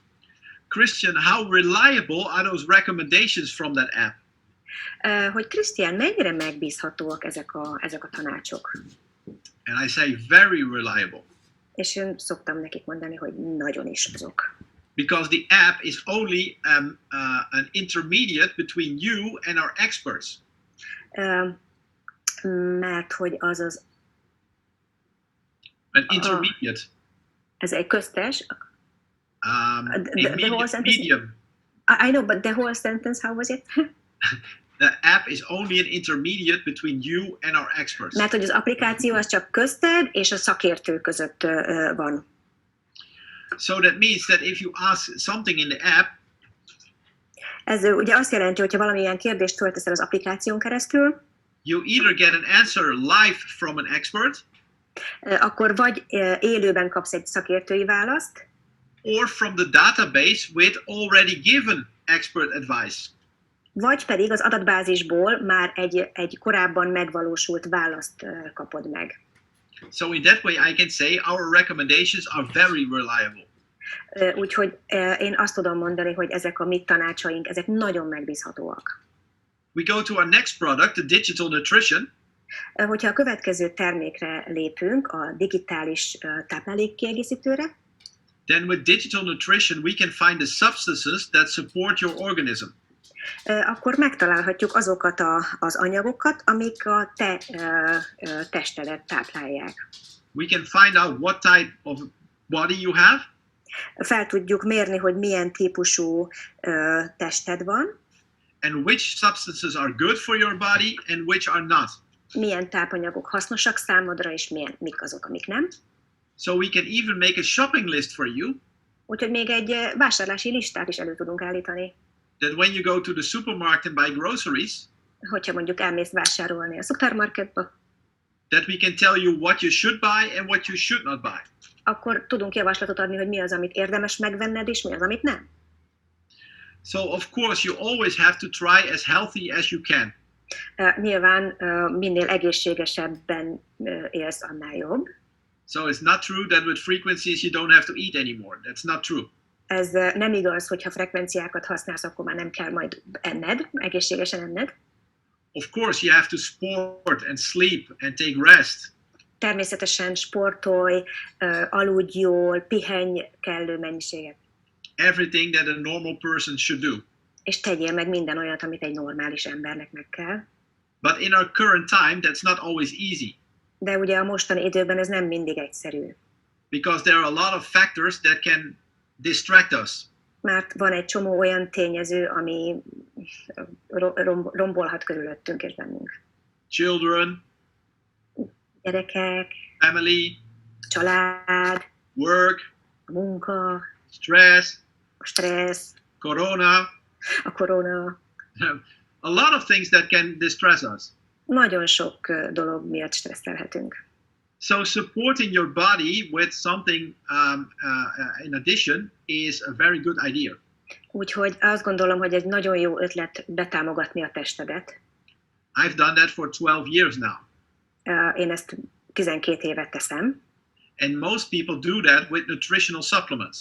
Christian, how reliable are those recommendations from that app? Hogy Krisztián, mennyire megbízhatóak ezek a tanácsok? And I say very reliable. És én szoktam nekik mondani, hogy nagyon is azok. Because the app is only an intermediate between you and our experts. Mert hogy az An intermediate. Ez egy köztes. Medium. I know, but the whole sentence, how was it? The app is only an intermediate between you and our experts. Mert hogy az applikáció az csak közted és a szakértő között van. So that means that if you ask something in the app, ez ugye azt jelenti, hogyha valamilyen kérdést fölteszel az applikáción keresztül, you either get an answer live from an expert, akkor vagy élőben kapsz egy szakértői választ, or from the database with already given expert advice. vagy pedig az adatbázisból már egy korábban megvalósult választ kapod meg. So in that way I can say our recommendations are very reliable. Úgyhogy én azt tudom mondani, hogy ezek a mi tanácsaink, ezek nagyon megbízhatóak. We go to our next product, the digital nutrition. Hogyha a következő termékre lépünk, a digitális táplálékkiegészítőre, Then with digital nutrition we can find the substances that support your organism. akkor megtalálhatjuk azokat az anyagokat, amik a te testedet táplálják. We can find out what type of body you have, Fel tudjuk mérni, hogy milyen típusú tested van, and which substances are good for your body and which are not. milyen tápanyagok hasznosak számodra, és mik azok, amik nem. So we can even make a shopping list for you, Úgyhogy még egy vásárlási listát is elő tudunk állítani. that when you go to the supermarket and buy groceries, Hogyha mondjuk elmész vásárolni a szupermarketba, that we can tell you what you should buy and what you should not buy. akkor tudunk javaslatot adni, hogy mi az, amit érdemes megvenned, és mi az, amit nem. So of course you always have to try as healthy as you can. Nyilván minél egészségesebben élsz, annál jobb. So it's not true that with frequencies you don't have to eat anymore. That's not true. Ez nem igaz, hogyha frekvenciákat használsz, akkor már nem kell majd enned, egészségesen enned. Of course you have to sport and sleep and take rest. Természetesen sportolj, aludj jól, pihenj kellő mennyiséget. Everything that a normal person should do. És tegyél meg minden olyat, amit egy normális embernek meg kell. But in our current time, that's not always easy, De ugye a mostani időben ez nem mindig egyszerű. because there are a lot of factors that can distract us. Mert van egy csomó olyan tényező, ami rombolhat körülöttünk és bennünk. Children, Gyerekek, family, család, work, a munka, stress, a stressz, corona, a korona. a lot of things that can distress us. Nagyon sok dolog miatt stresszelhetünk. So supporting your body with something in addition is a very good idea. Úgyhogy azt gondolom, hogy egy nagyon jó ötlet betámogatni a testedet. I've done that for 12 years now. Én ezt 12 évet teszem, And most people do that with nutritional supplements.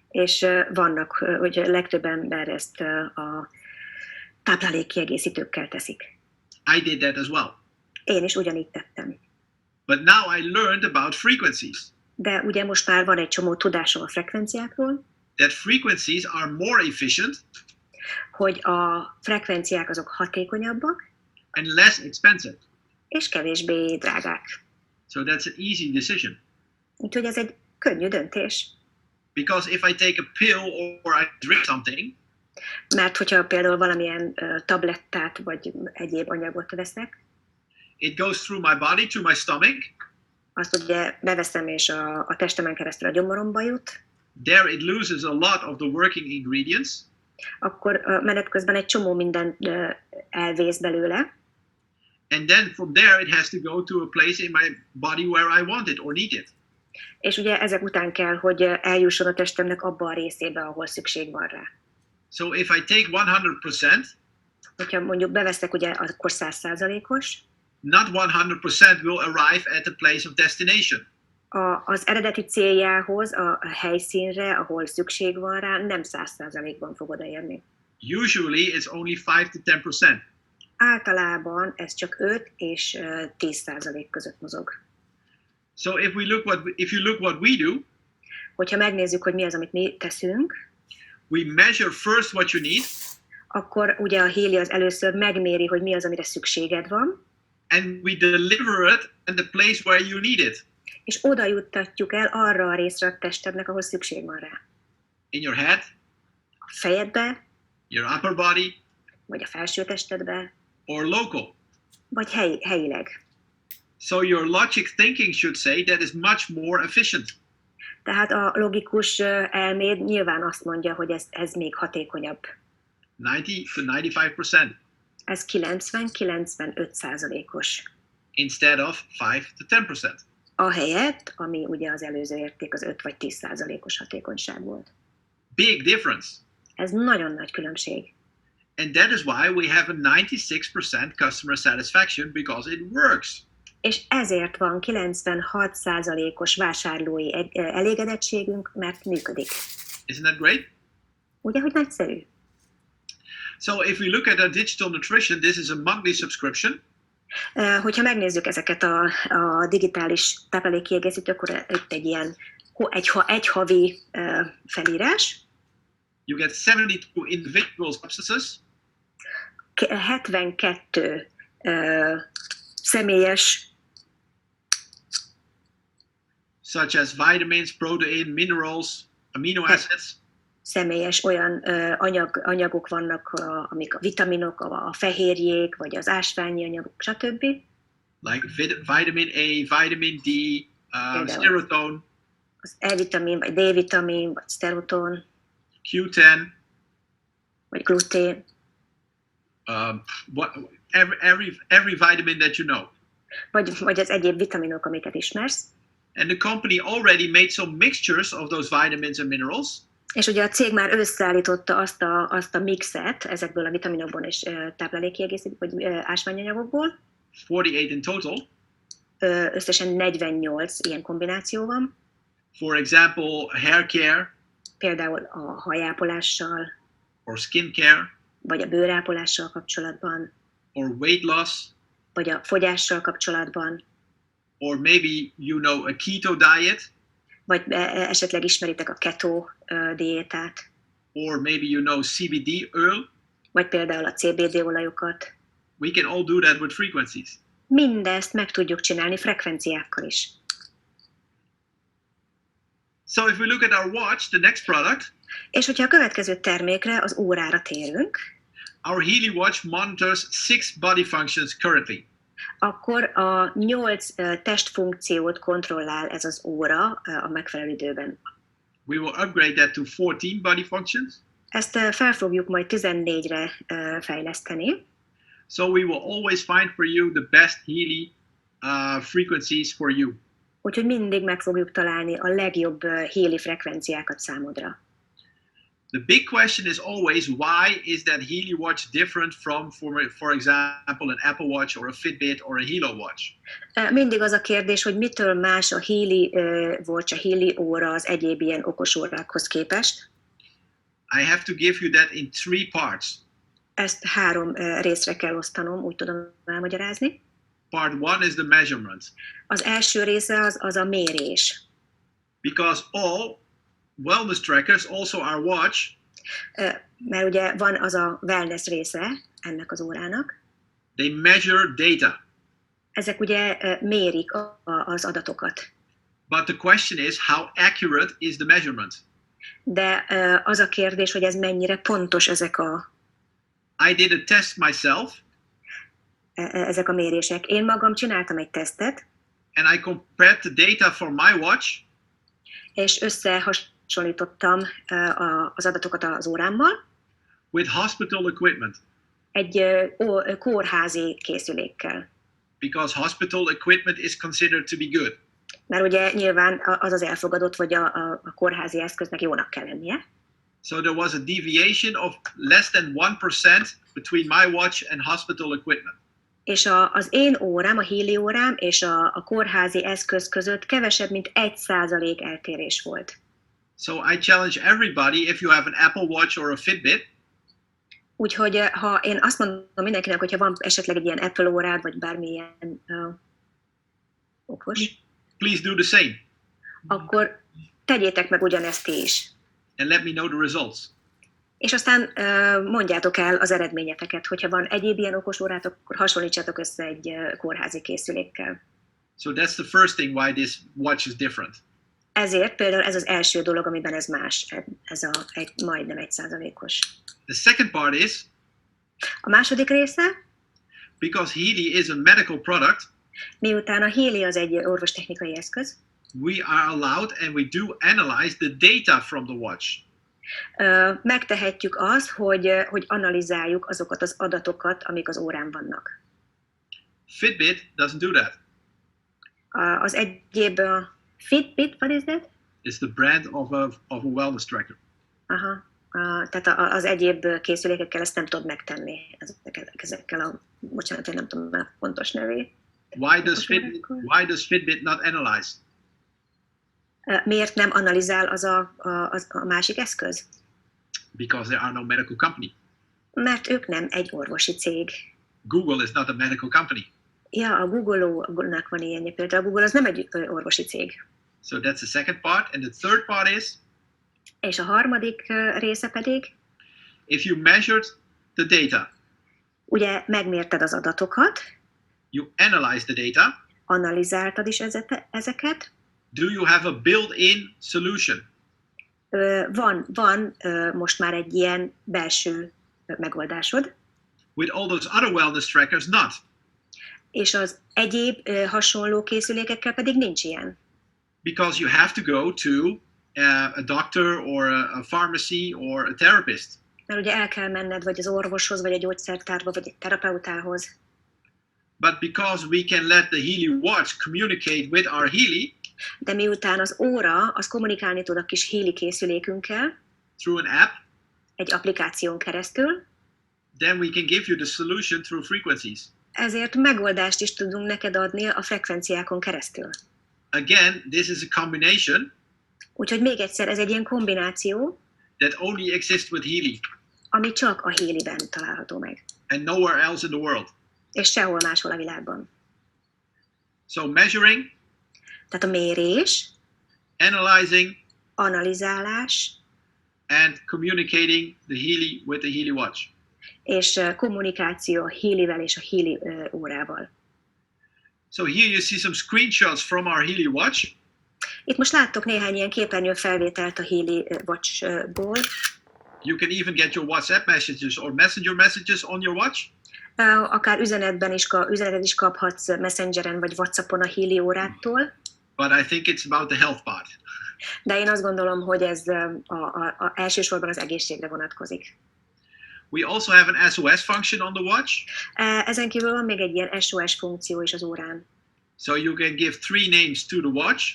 és vannak, hogy a legtöbb ember ezt a táplálékkiegészítőkkel teszik. I did that as well. Én is ugyanígy tettem. But now I learned about frequencies. De ugye most már van egy csomó tudásom a frekvenciákról, That frequencies are more efficient hogy a frekvenciák azok hatékonyabbak, and less expensive. és kevésbé drágák. So that's an easy decision. Úgyhogy ez egy könnyű döntés. Because if I take a pill or I drink something, Mert hogyha például valamilyen tablettát vagy egyéb anyagot veszek, it goes through my body to my stomach. azt ugye beveszem, és a testemen keresztül a gyomoromba jut, There it loses a lot of the working ingredients. akkor menet közben egy csomó minden elvész belőle, And then from there it has to go to a place in my body where I want it or need it. és ugye ezek után kell, hogy eljusson a testemnek abba a részébe, ahol szükség van rá. So if I take 100%, Hogyha mondjuk beveszek, ugye akkor 100%-os, not 100% will arrive at the place of destination. az eredeti céljához, a helyszínre, ahol szükség van rá, nem 100%-ban fog odaérni. Usually it's only 5 to 10%. Általában ez csak 5 és 10% között mozog. So if you look what we do, Hogyha megnézzük, hogy mi az, amit mi teszünk, we measure first what you need, akkor ugye a Healy az először megméri, hogy mi az, amire szükséged van, and we deliver it in the place where you need it. és oda juttatjuk el arra a részre a testednek, ahol szükség van rá. In your head, A fejedbe, your upper body, vagy a felső testedbe, or local. vagy helyileg. So your logic thinking should say that is much more efficient. Tehát a logikus elméd nyilván azt mondja, hogy ez még hatékonyabb. 90 to 95%. Ez 90-95%-os. instead of 5 to 10%. Ahelyett, ami ugye az előző érték az 5 vagy 10%-os hatékonyság volt. Big difference. Ez nagyon nagy különbség. And that is why we have a 96% customer satisfaction, because it works. És ezért van 96%-os vásárlói elégedettségünk, mert működik. Isn't that great? Ugye, hogy nagyszerű? So if we look at our digital nutrition, this is a monthly subscription. Hogyha megnézzük ezeket a digitális táplálékkiegészítőt, akkor itt egy ilyen egy havi felírás. You get 72 individual substances. 72 személyes, such as vitamins, protein, minerals, amino acids. Személyes olyan anyagok vannak, amik a vitaminok, a fehérjék, vagy az ásványi anyagok, stb. Like vitamin A, vitamin D, serotonin. Az E-vitamin, vagy D-vitamin, vagy szteroton, Q10, vagy glutén. Every vitamin that you know. Vagy az egyéb vitaminok, amiket ismersz. And the company already made some mixtures of those vitamins and minerals. És ugye a cég már összeállította azt a mixet ezekből a vitaminokból és táplálékkiegészítő, vagy ásványanyagokból. 48 in total. Összesen 48 ilyen kombináció van. For example, hair care. Például a hajápolással. Or skin care. Vagy a bőrápolással kapcsolatban. Or weight loss. Vagy a fogyással kapcsolatban. Or maybe you know a keto diet. Vagy esetleg ismeritek a keto diétát. Or maybe you know CBD oil. Vagy például a CBD olajokat. We can all do that with frequencies. Mindezt meg tudjuk csinálni frekvenciákkal is. So if we look at our watch, the next product. És hogyha a következő termékre, az órára térünk. Our Healy watch monitors 6 body functions currently. Akkor a 8 testfunkciót kontrollál ez az óra a megfelelő időben. We will upgrade that to 14 body functions. Ezt fel fogjuk majd 14-re fejleszteni. So we will always find for you the best Healy frequencies for you. Úgyhogy mindig meg fogjuk találni a legjobb Healy frekvenciákat számodra. The big question is always, why is that Healy watch different from, for example, an Apple Watch or a Fitbit or a Hilo watch? Mindig az a kérdés, hogy mitől más a Healy watch, a Healy óra az egyéb ilyen okos órákhoz képest. I have to give you that in 3 parts. Ezt 3 részre kell osztanom, úgy tudom elmagyarázni. Part 1 is the measurement. Az első része az a mérés. Because all wellness trackers, also our watch, mert ugye van az a wellness része ennek az órának. They measure data. Ezek ugye mérik az adatokat. But the question is, how accurate is the measurement? De az a kérdés, hogy ez mennyire pontos ezek I did a test myself. Ezek a mérések. Én magam csináltam egy tesztet. And I compared the data for my watch. És összehasonlítottam az adatokat az órámmal. With hospital equipment. Egy kórházi készülékkel. Because hospital equipment is considered to be good. Mert ugye nyilván az elfogadott, vagy a kórházi eszköznek jónak kell lennie. So there was a deviation of less than 1% between my watch and hospital equipment. És az én órám, a Healy órám és a kórházi eszköz között kevesebb, mint 1% eltérés volt. So I challenge everybody, if you have an Apple Watch or a Fitbit, úgyhogy ha én azt mondom mindenkinek, hogyha van esetleg egy ilyen Apple órád, vagy bármilyen okos, please do the same. Akkor tegyétek meg ugyanezt ti is. And let me know the results. És aztán mondjátok el az eredményeteket, hogyha van egyéb ilyen okos órátok, akkor hasonlítsátok össze egy kórházi készülékkel. So that's the first thing why this watch is different. Ezért például ez az első dolog, amiben ez más, ez majdnem 1%-os. The second part is, a második része, because Healy is a medical product, miután a Healy az egy orvostechnikai eszköz, we are allowed and we do analyze the data from the watch. Megtehetjük azt, hogy analizáljuk azokat az adatokat, amik az órán vannak. Fitbit doesn't do that. Az egyéb Fitbit, what is that? It's the brand of a wellness tracker. Aha. Tehát az egyéb készülékekkel ezt nem tudod megtenni, ezekkel a, bocsánat, én nem tudom a pontos nevét. Why does Fitbit not analyze? Miért nem analizál az a másik eszköz? Because there are no medical company. Mert ők nem egy orvosi cég. Google is not a medical company. Ja, a Google-nak van ilyenje, például a Google az nem egy orvosi cég. So that's the second part. And the third part is, És a harmadik része pedig, if you measured the data, ugye megmérted az adatokat, you analyze the data, analizáltad is ezeket, do you have a built-in solution? Van most már egy ilyen belső megoldásod, With all those other wellness trackers, not. és az egyéb hasonló készülékekkel pedig nincs ilyen. Because you have to go to a doctor or a pharmacy or a therapist. Mert ugye el kell menned vagy az orvoshoz, vagy egy gyógyszertárba, vagy egy terapeutához. But because we can let the Healy watch communicate with our Healy De miután az óra, az kommunikálni tud a kis Healy készülékünkkel, through an app, egy applikáción keresztül, then we can give you the solution through frequencies. ezért megoldást is tudunk neked adni a frekvenciákon keresztül. Again, this is a combination Úgyhogy még egyszer, ez egy ilyen kombináció, that only exists with Healy ami csak a Healyben található meg, and nowhere else in the world. és sehol máshol a világban. So measuring, Tehát a mérés, analyzing, analizálás, and communicating the Healy with the Healy watch. és kommunikáció a Healyvel és a Healy órával. So here you see some screenshots from our Healy watch. Itt most láttok néhány ilyen képernyő felvételt a Healy Watch-ból. You can even get your WhatsApp messages or Messenger messages on your watch. Akár üzenetet is kaphatsz Messengeren vagy WhatsAppon a Healy órától. But I think it's about the health part. De én azt gondolom, hogy ez elsősorban az egészségre vonatkozik. We also have an SOS function on the watch. Ezen kívül van még egy ilyen SOS funkció is az órán. So you can give 3 names to the watch.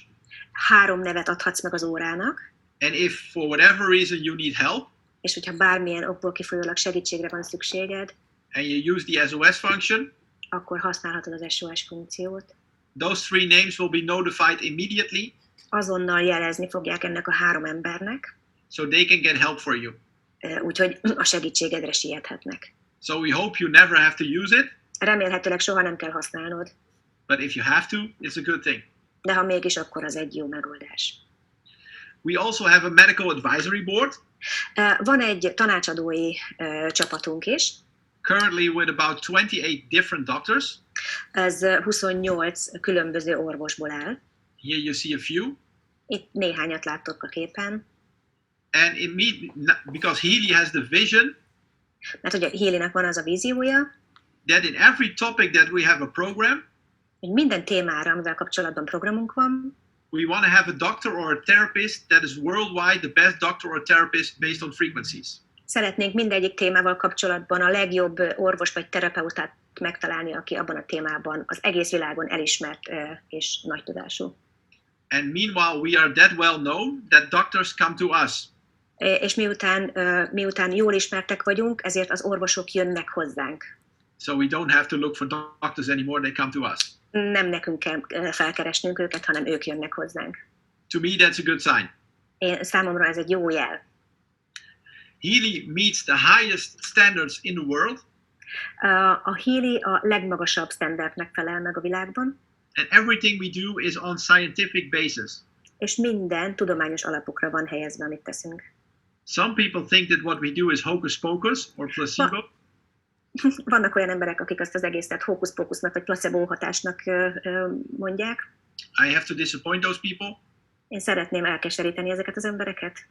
3 nevet adhatsz meg az órának, And if for whatever reason you need help, és hogyha bármilyen okból kifolyólag segítségre van szükséged, and you use the SOS function, akkor használhatod az SOS funkciót. those 3 names will be notified immediately, Azonnal jelezni fogják ennek a 3 embernek, so they can get help for you. úgyhogy a segítségedre siethetnek. So we hope you never have to use it, Remélhetőleg soha nem kell használnod, but if you have to, it's a good thing. de ha mégis, akkor az egy jó megoldás. We also have a medical advisory board, Van egy tanácsadói csapatunk is, currently with about 28 different doctors. ez 28 különböző orvosból áll. Here you see a few. Itt néhányat láttok a képen, And because Healy has the vision mert ugye Healynek van az a víziója, that in every topic that we have a program, hogy minden témára, amivel kapcsolatban programunk van, we want to have a doctor or a therapist that is worldwide the best doctor or therapist based on frequencies. szeretnénk mindegyik témával kapcsolatban a legjobb orvos vagy terapeutát megtalálni, aki abban a témában az egész világon elismert és nagy tudású. And meanwhile, we are that well known that doctors come to us. És miután jól ismertek vagyunk, ezért az orvosok jönnek hozzánk. So we don't have to look for doctors anymore, they come to us. Nem nekünk kell felkeresnünk őket, hanem ők jönnek hozzánk. To me, that's a good sign. Számomra ez egy jó jel. Healy meets the highest standards in the world, A Healy a legmagasabb standardnek felel meg a világban, and everything we do is on scientific basis. és minden tudományos alapokra van helyezve, amit teszünk. Some people think that what we do is hocus pocus or placebo. Vannak olyan emberek, akik azt az egészet hókusz-pókusznak vagy placebo hatásnak mondják. I have to disappoint those people. Én szeretném elkeseríteni ezeket az embereket.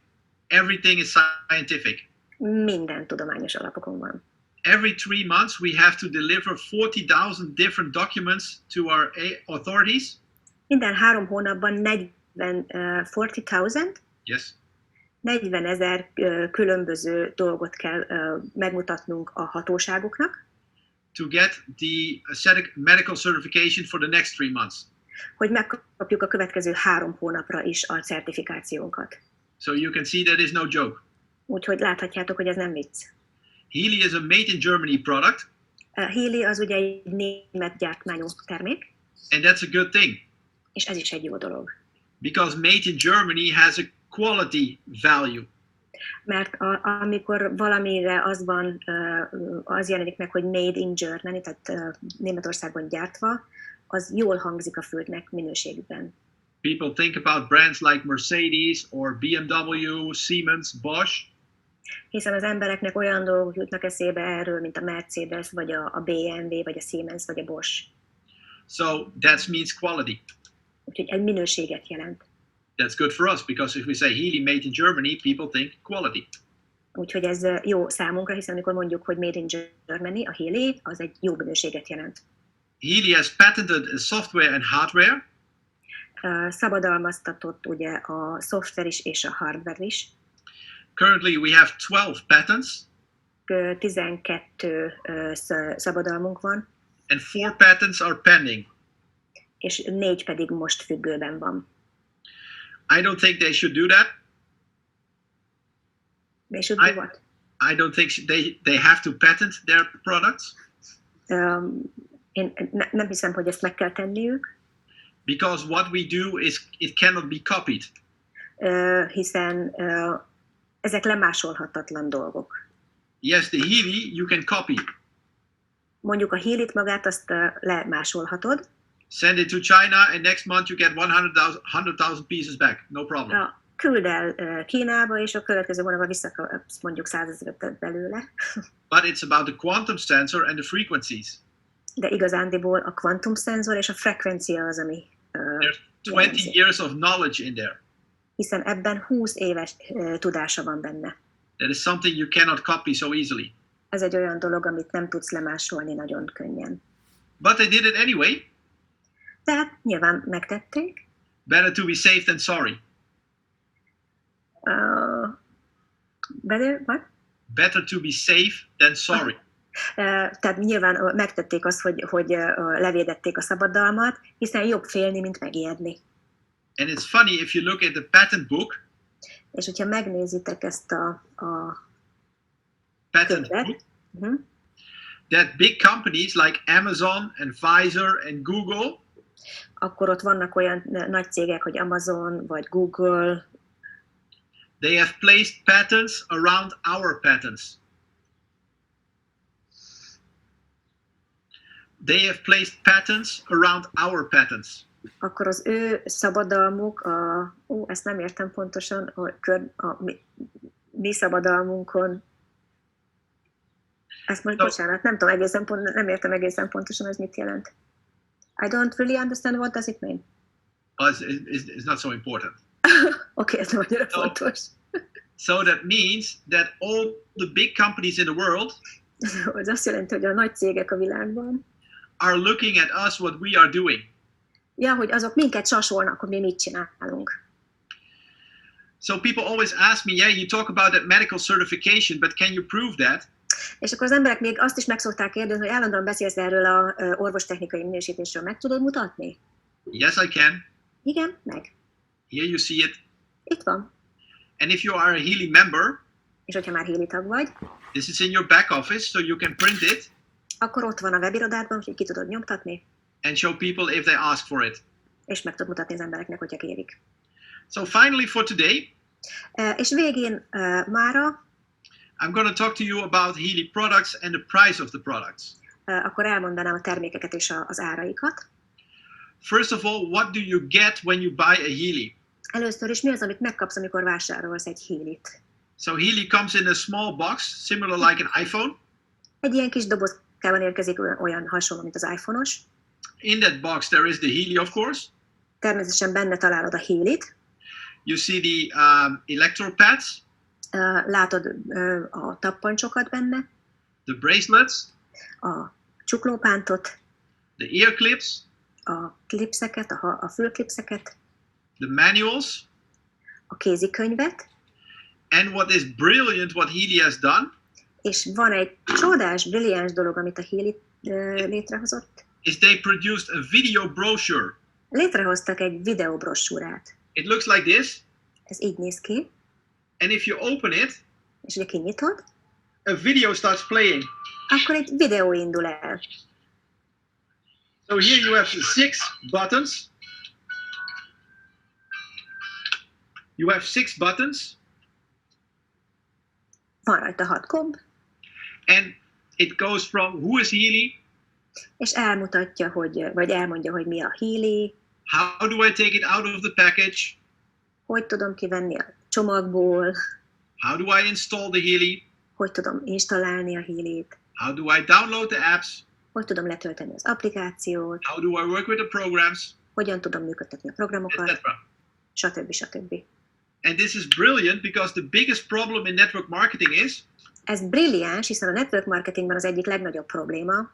Everything is scientific. Minden tudományos alapokon van. Every 3 months, we have to deliver 40,000 different documents to our authorities. Minden 3 hónapban 40,000 Yes. 40 000 különböző dolgot kell megmutatnunk a hatóságoknak, to get the medical certification for the next 3 months. hogy megkapjuk a következő 3 hónapra is a certifikációnkat. So you can see that is no joke. Úgyhogy láthatjátok, hogy ez nem vicc. Healy is a made in Germany product. Healy az ugye egy német gyártmányú termék, And that's a good thing. és ez is egy jó dolog. Because made in Germany has a quality value. Mert amikor valamire az jelenik meg, hogy made in Germany, tehát Németországban gyártva, az jól hangzik a földnek minőségben. People think about brands like Mercedes or BMW, Siemens, Bosch. Hiszen az embereknek olyan dolgok jutnak eszébe erről, mint a Mercedes, vagy a BMW, vagy a Siemens, vagy a Bosch. So that means quality. Úgyhogy egy minőséget jelent. That's good for us because if we say Healy made in Germany, people think quality. Úgyhogy ez jó számunkra, hiszen amikor mondjuk, hogy made in Germany, a Healy, az egy jó minőséget jelent. Healy has patented a software and hardware. Szabadalmaztatott ugye a szoftver is és a hardware is. Currently we have 12 patents. 12 szabadalmunk van, And 4 patents are pending. és 4 pedig most függőben van. I don't think they should do that. They should do what? I don't think they have to patent their products. Én nem hiszem, hogy ezt meg kell tenniük, Because what we do is it cannot be copied. hiszen ezek lemásolhatatlan dolgok. Yes, the Healy you can copy. Mondjuk a Healyt magát azt lemásolhatod, Send it to China and next month you get 100,000 pieces back. No problem. küld el Kínába, és a következő hónapban visszakapsz mondjuk 100 000 belőle. But it's about the quantum sensor and the frequencies. De igazándiból a kvantumszenzor és a frekvencia az, ami There's 20 years of knowledge in there. hiszen ebben 20 éves tudása van benne. That is something you cannot copy so easily. Ez egy olyan dolog, amit nem tudsz lemásolni nagyon könnyen. But they did it anyway. Tehát nyilván megtették. Better to be safe than sorry. What? Better to be safe than sorry. Tehát nyilván megtették azt, hogy levédették a szabadalmat, hiszen jobb félni, mint megijedni. And it's funny if you look at the patent book. És hogyha megnézitek ezt a Patent könyvet, book, that big companies like Amazon and Pfizer and Google, akkor ott vannak olyan nagy cégek, hogy Amazon vagy Google, they have placed patents around our patents. They have placed patents around our patents. akkor az ő szabadalmuk, ezt nem értem pontosan, mi szabadalmunkon, ezt most bocsánat, nem értem egészen pontosan, ez mit jelent. I don't really understand what does it mean. It's not so important. Oké, ez nem annyira fontos. So that means that all the big companies in the world Ez azt jelenti, hogy a nagy cégek a világban, are looking at us what we are doing. ja, hogy azok minket sasolnak, hogy mi mit csinálunk. So people always ask me, yeah, you talk about that medical certification, but can you prove that? És akkor az emberek még azt is meg szokták kérdezni, hogy állandóan beszélsz erről a orvostechnikai minősítésről, meg tudod mutatni? Yes, I can. Igen, meg. Here you see it. Itt van. And if you are a Healy member, És hogyha már Healy tag vagy, this is in your back office, so you can print it akkor ott van a webirodádban, hogy ki tudod nyomtatni, and show people if they ask for it. és meg tudod mutatni az embereknek, hogyha kérik. So finally for today, És végén mára, I'm going to talk to you about Healy products and the price of the products. akkor elmondanám a termékeket és az áraikat. First of all, what do you get when you buy a Healy? Először is mi az, amit megkapsz, amikor vásárolsz egy Healyt? So Healy comes in a small box, similar like an iPhone. Egy ilyen kis dobozkában érkezik olyan hasonló, mint az iPhone-os. In that box there is the Healy, of course. Természetesen benne találod a Healyt. You see the electropads, Látod a tappancsokat benne, the bracelets, a csuklópántot, the ear clips, a klipszeket, a fülklipszeket, the manuals, a kézikönyvet, And what is brilliant, what Healy has done, És van egy csodás, brilliáns dolog, amit a Healy létrehozott. is they produced a video brochure. Létrehoztak egy videóbrossúrát. It looks like this, Ez így néz ki, and if you open it, és ugye kinyitod, a video starts playing. akkor egy videó indul el. So here you have 6 buttons. You have 6 buttons, Van rajta 6 gomb, and it goes from who is Healy, és elmutatja, vagy elmondja, hogy mi a Healy, how do I take it out of the package, hogy tudom kivenni a csomagból, how do I install the Healy, hogy tudom installálni a Healyt, how do I download the apps, hogy tudom letölteni az applikációt, how do I work with the programs, hogyan tudom működtetni a programokat, etc. stb. Stb. And this is brilliant because the biggest problem in network marketing is Ez brilliáns, hiszen a network marketingben az egyik legnagyobb probléma,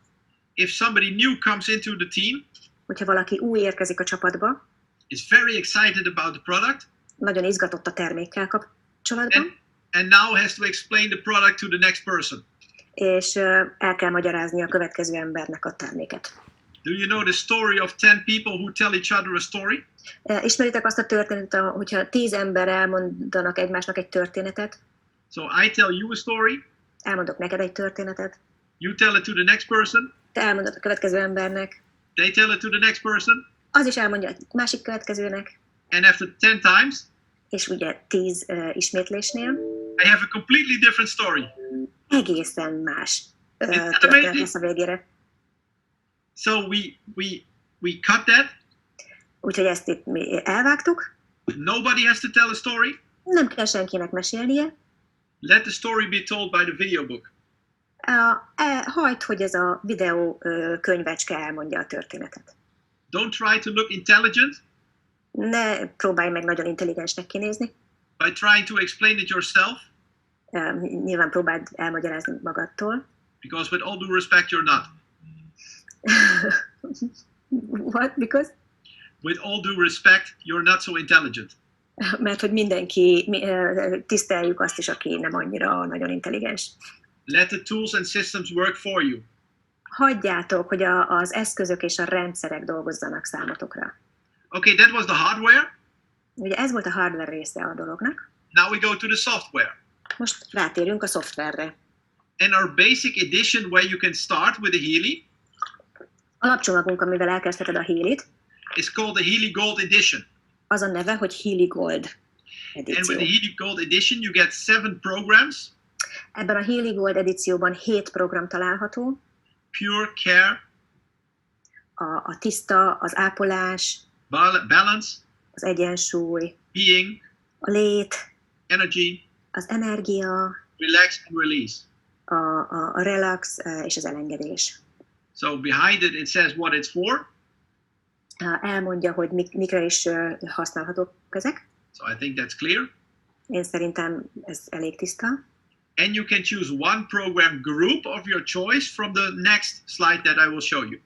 if somebody new comes into the team, hogyha valaki új érkezik a csapatba, is very excited about the product, nagyon izgatott a termékkel kapcsolatban, and now has to explain the product to the next person. és el kell magyarázni a következő embernek a terméket. Do you know the story of 10 people who tell each other a story? Ismeritek azt a történetet, hogyha 10 ember elmondanak egymásnak egy történetet, So I tell you a story, elmondok neked egy történetet, you tell it to the next person, te elmondod a következő embernek, they tell it to the next person, az is elmondja a másik következőnek, and after 10 times, és ugye 10 ismétlésnél I have a completely different story. egészen más that történet amazing? lesz a végére. So we cut that. Úgyhogy ezt itt mi elvágtuk, Nobody has to tell a story. nem kell senkinek mesélnie, Let the story be told by the video book. hagyd, hogy ez a videó könyvecske elmondja a történetet. Don't try to look intelligent Ne próbálj meg nagyon intelligensnek kinézni, by trying to explain it yourself, nyilván próbáld elmagyarázni magadtól. because with all due respect, you're not. What? Because? With all due respect, you're not so intelligent. Mert hogy mindenki, tiszteljük azt is, aki nem annyira nagyon intelligens. Let the tools and systems work for you. Hagyjátok, hogy az eszközök és a rendszerek dolgozzanak számotokra. Okay, that was the hardware. Ugye ez volt a hardware része a dolognak. Now we go to the software. Most rátérünk a szoftverre. And our basic edition where you can start with a Healy Alapcsomagunk, amivel elkezdheted a Healyt, is called the Healy Gold Edition. az a neve, hogy Healy Gold And edíció. with the Healy Gold Edition, you get 7 programs, Ebben a Healy Gold edícióban 7 program található. pure care, A tiszta, az ápolás, balance, az egyensúly, being, a lét, energy, az energia, relax and release. a relax és az elengedés. So behind it, it says what it's for. Elmondja, hogy mikre is használhatók ezek. So I think that's clear. Én szerintem ez elég tiszta. And you can choose one program group of your choice from the next slide that I will show you.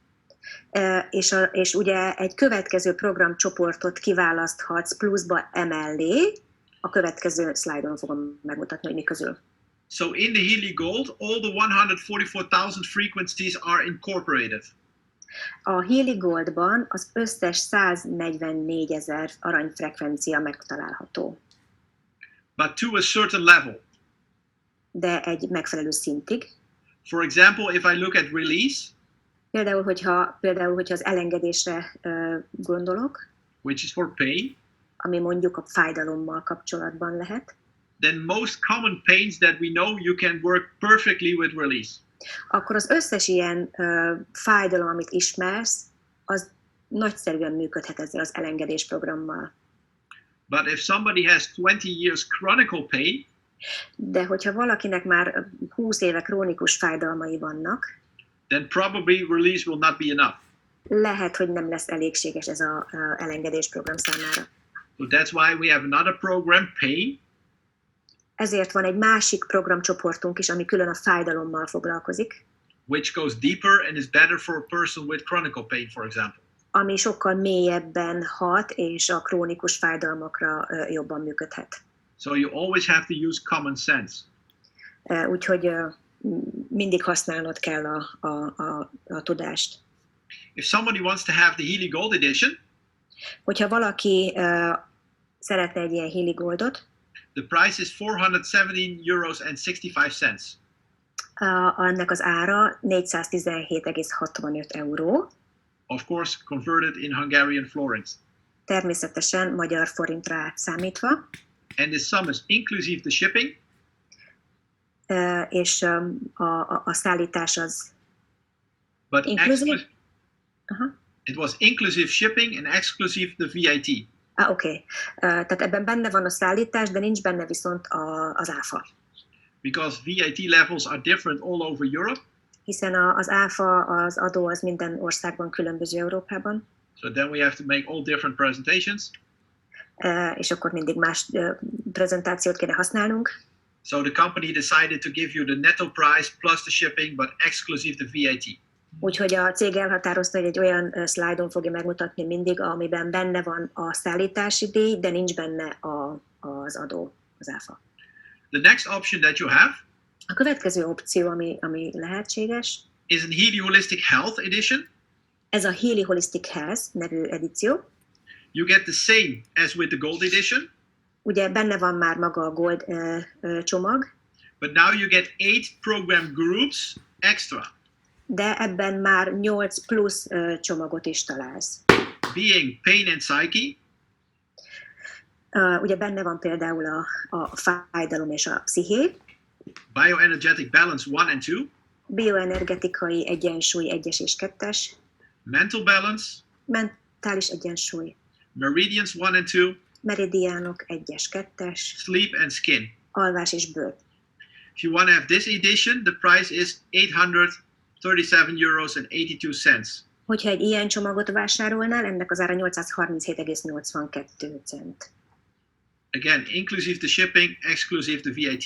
És ugye egy következő programcsoportot kiválaszthatsz pluszba emellé. A következő szlájdon fogom megmutatni, hogy mi közül. So in the Healy Gold, all the 144,000 frequencies are incorporated. A Healy Goldban az összes 144 000 aranyfrekvencia megtalálható, But to a certain level. de egy megfelelő szintig. For example, if I look at release, Például, hogyha az elengedésre gondolok, which is for pain, ami mondjuk a fájdalommal kapcsolatban lehet, then most common pains that we know you can work perfectly with release. akkor az összes ilyen fájdalom, amit ismersz, az nagyszerűen működhet ezzel az elengedés programmal. But if somebody has 20 years chronic pain, De hogyha valakinek már 20 éve krónikus fájdalmai vannak, then probably release will not be enough. lehet, hogy nem lesz elégséges ez az elengedés program számára. So that's why we have another program, pain, Ezért van egy másik programcsoportunk is, ami külön a fájdalommal foglalkozik, which goes deeper and is better for a person with chronic pain, for example. ami sokkal mélyebben hat, és a krónikus fájdalmakra jobban működhet. So you always have to use common sense. Úgyhogy mindig használnod kell a tudást. If somebody wants to have the Healy Gold Edition, Hogyha valaki szeretne egy ilyen Healy Goldot, the price is 417 euros and 65 cents. Annak az ára 417,65 euró. Of course, converted in Hungarian florins. Természetesen magyar forintra átszámítva. And this sum is inclusive the shipping. És a szállítás az But inclusive? It was inclusive shipping and exclusive the VAT. Oké. Tehát ebben benne van a szállítás, de nincs benne viszont az áfa. Because VAT levels are different all over Europe. Hiszen az áfa, az adó az minden országban különböző Európában. So then we have to make all different presentations. És akkor mindig más prezentációt kéne használnunk. So the company decided to give you the netto price plus the shipping, but exclusive the VAT. Úgyhogy a cég elhatározta, hogy egy olyan szlájdon fogja megmutatni mindig, amiben benne van a szállítási díj, de nincs benne az adó, az áfa. The next option that you have A következő opció, ami lehetséges, is a Healy Holistic Health Edition. ez a Healy Holistic Health nevű edíció. You get the same as with the Gold Edition. Ugye benne van már maga a Gold csomag, But now you get 8 program groups extra. de ebben már 8 plusz csomagot is találsz. Being pain and psyche, Ugye benne van például a fájdalom és a psziché, bioenergetic balance 1 and 2, bioenergetikai egyensúly 1-es és 2-es, mental balance, mentális egyensúly, meridians 1 and 2, meridiánok 1-es, 2-es, sleep and skin. alvás és bőr. If you want to have this edition, the price is 837 euros and 82 cents. Hogyha egy ilyen csomagot vásárolnál, ennek az ára 837,82 cent. Again, inclusive the shipping, exclusive the VAT.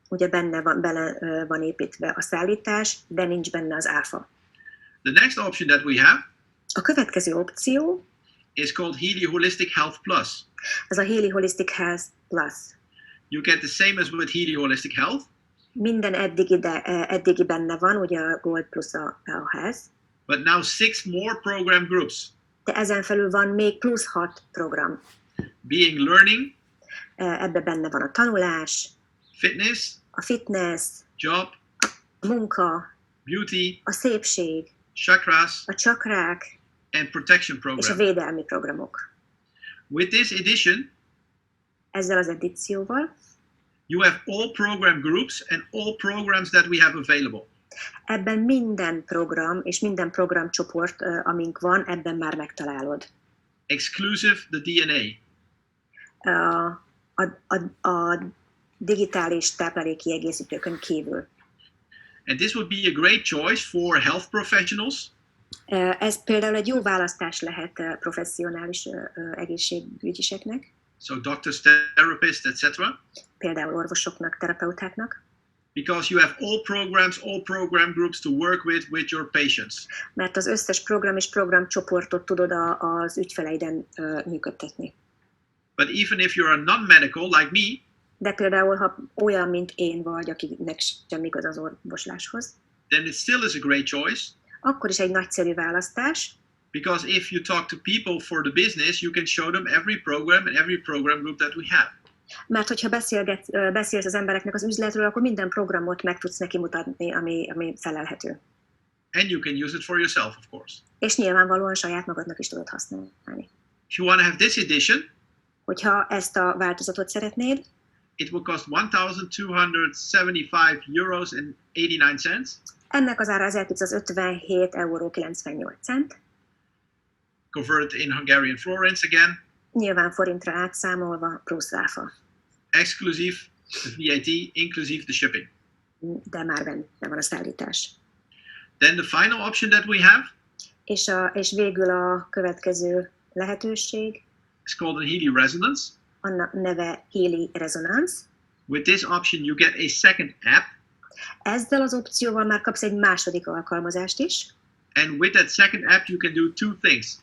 Ugye bele van építve a szállítás, de nincs benne az áfa. The next option that we have A következő opció, is called Healy Holistic Health Plus. ez a Healy Holistic Health Plus. You get the same as with Healy Holistic Health, Minden eddigi benne van, ugye a Gold plusz a Health, but now 6 more program groups, de ezen felül van még plusz 6 program. being learning, Ebbe benne van a tanulás, fitness, a fitness, job, a munka, beauty, a szépség, chakras, a csakrák and protection és a program. védelmi programok. With this edition, Ezzel az edícióval you have all program groups and all programs that we have available. ebben minden program és minden programcsoport, amink van, ebben már megtalálod. Exclusive the DNA. A digitális táplálékkiegészítőkön kívül. And this would be a great choice for health professionals, Ez például egy jó választás lehet professzionális egészségügyiseknek, so doctors, therapists, etc. például orvosoknak, terapeutáknak, Because you have all program groups to work with your patients. mert az összes program és programcsoportot tudod az ügyfeleiden működtetni. But even if you're a non-medical like me, De például, ha olyan, mint én vagy, akinek semmi igaz az orvosláshoz, then it still is a great choice. akkor is egy nagyszerű választás, Because if you talk to people for the business, you can show them every program and every program group that we have. mert hogyha beszélsz az embereknek az üzletről, akkor minden programot meg tudsz neki mutatni, ami felelhető. And you can use it for yourself, of course. És nyilvánvalóan saját magadnak is tudod használni. If you want to have this edition, Hogyha ezt a változatot szeretnéd, it will cost 1,275 euros and 89 cents. ennek az ára 1257,98 euró. Converted in Hungarian florins again. Nyilván forintra átszámolva, plusz áfa. Exclusive the VAT, inclusive the shipping. De már benne van a szállítás. Then the final option that we have És végül a következő lehetőség, is called a Healy Resonance. annak neve Healy Resonance. With this option, you get a second app. Ezzel az opcióval már kapsz egy második alkalmazást is, And with that second app, you can do 2 things.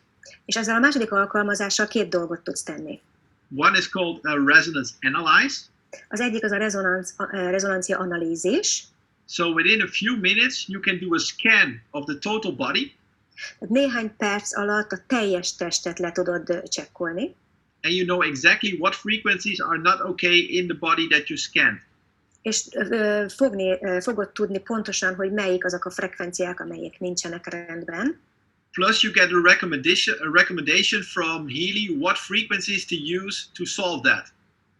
és ezzel a második alkalmazással 2 dolgot tudsz tenni. One is called a resonance analyze. Az egyik az a rezonancia analízis. So within a few minutes, you can do a scan of the total body. Tehát néhány perc alatt a teljes testet le tudod csekkolni, And you know exactly what frequencies are not okay in the body that you scanned. és fogod tudni pontosan, hogy melyik azok a frekvenciák, amelyek nincsenek rendben. Plus, you get a recommendation from Healy what frequencies to use to solve that.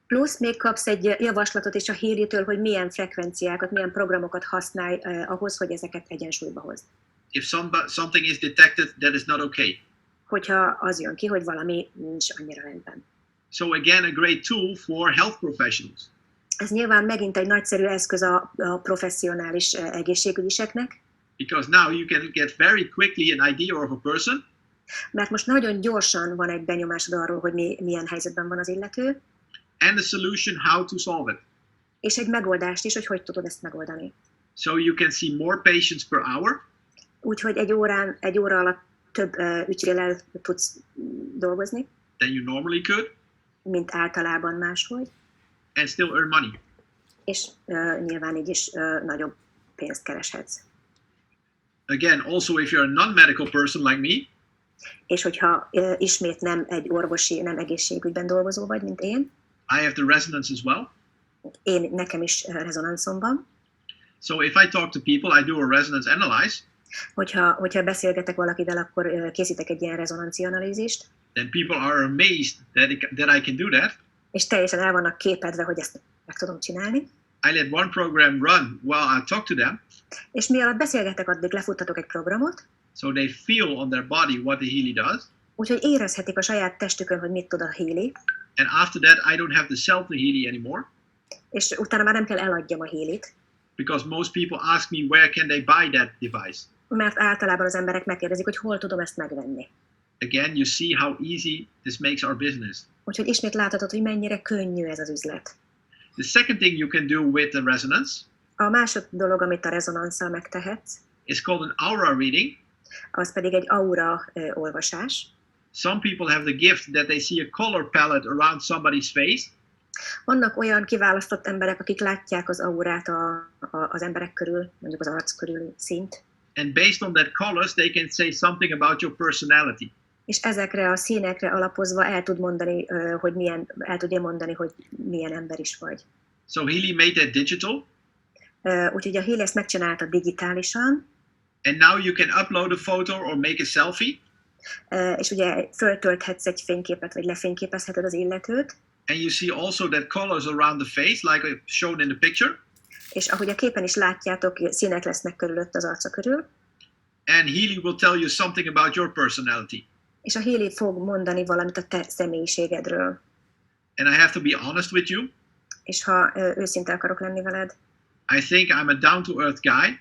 Plusz még kapsz egy javaslatot is a Healy-től, hogy milyen frekvenciákat, milyen programokat használj ahhoz, hogy ezeket egyensúlyba hozd. If something is detected that is not okay. Hogyha az jön ki, hogy valami nincs annyira rendben. So again, a great tool for health professionals. Ez nyilván megint egy nagyszerű eszköz a professzionális egészségügyiseknek, Because now you can get very quickly an idea of a person. mert most nagyon gyorsan van egy benyomásod arról, hogy milyen helyzetben van az illető, And a solution how to solve it. és egy megoldást is, hogy tudod ezt megoldani. So you can see more patients per hour. Úgyhogy egy óra alatt több ügyféllel tudsz dolgozni, Than you normally could. mint általában máshogy, And still earn money. és nyilván így is nagyobb pénzt kereshetsz. Again, also if you're a non-medical person like me, És hogyha ismét nem egy orvosi, nem egészségügyben dolgozó vagy, mint én, I have the resonance as well. nekem is rezonanszom van. So if I talk to people, I do a resonance analyze. Hogyha beszélgetek valakivel, akkor készítek egy ilyen rezonancia analízist, Then people are amazed that I can do that. és teljesen el vannak képedve, hogy ezt meg tudom csinálni. I let one program run while I talk to them. És mi alatt beszélgetek, addig lefuttatok egy programot, So they feel on their body what the Healy does. úgyhogy érezhetik a saját testükön, hogy mit tud a Healy, And after that, I don't have to sell the Healy anymore. és utána már nem kell eladjam a Healyt, Because most people ask me where can they buy that device. mert általában az emberek megkérdezik, hogy hol tudom ezt megvenni. Again, you see how easy this makes our business. Úgyhogy ismét láthatod, hogy mennyire könnyű ez az üzlet. The second thing you can do with the resonance A második dolog, amit a rezonansszal megtehetsz, is called an aura reading. az pedig egy aura olvasás. Some people have the gift that they see a color palette around somebody's face. Vannak olyan kiválasztott emberek, akik látják az aurát az emberek körül, mondjuk az arc körül szint, And based on that colors, they can say something about your personality. és ezekre a színekre alapozva el tudja mondani, hogy milyen ember is vagy. So Healy made that digital. Úgyhogy a Healy ezt megcsinálta digitálisan, And now you can upload a photo or make a selfie. és ugye föltölthetsz egy fényképet, vagy lefényképezheted az illetőt, And you see also that colors around the face, like shown in the picture. és ahogy a képen is látjátok, színek lesznek körülött az arca körül, And Healy will tell you something about your personality. és a Healy fog mondani valamit a te személyiségedről. And I have to be honest with you. És ha őszinte akarok lenni veled, I think I'm a down-to-earth guy.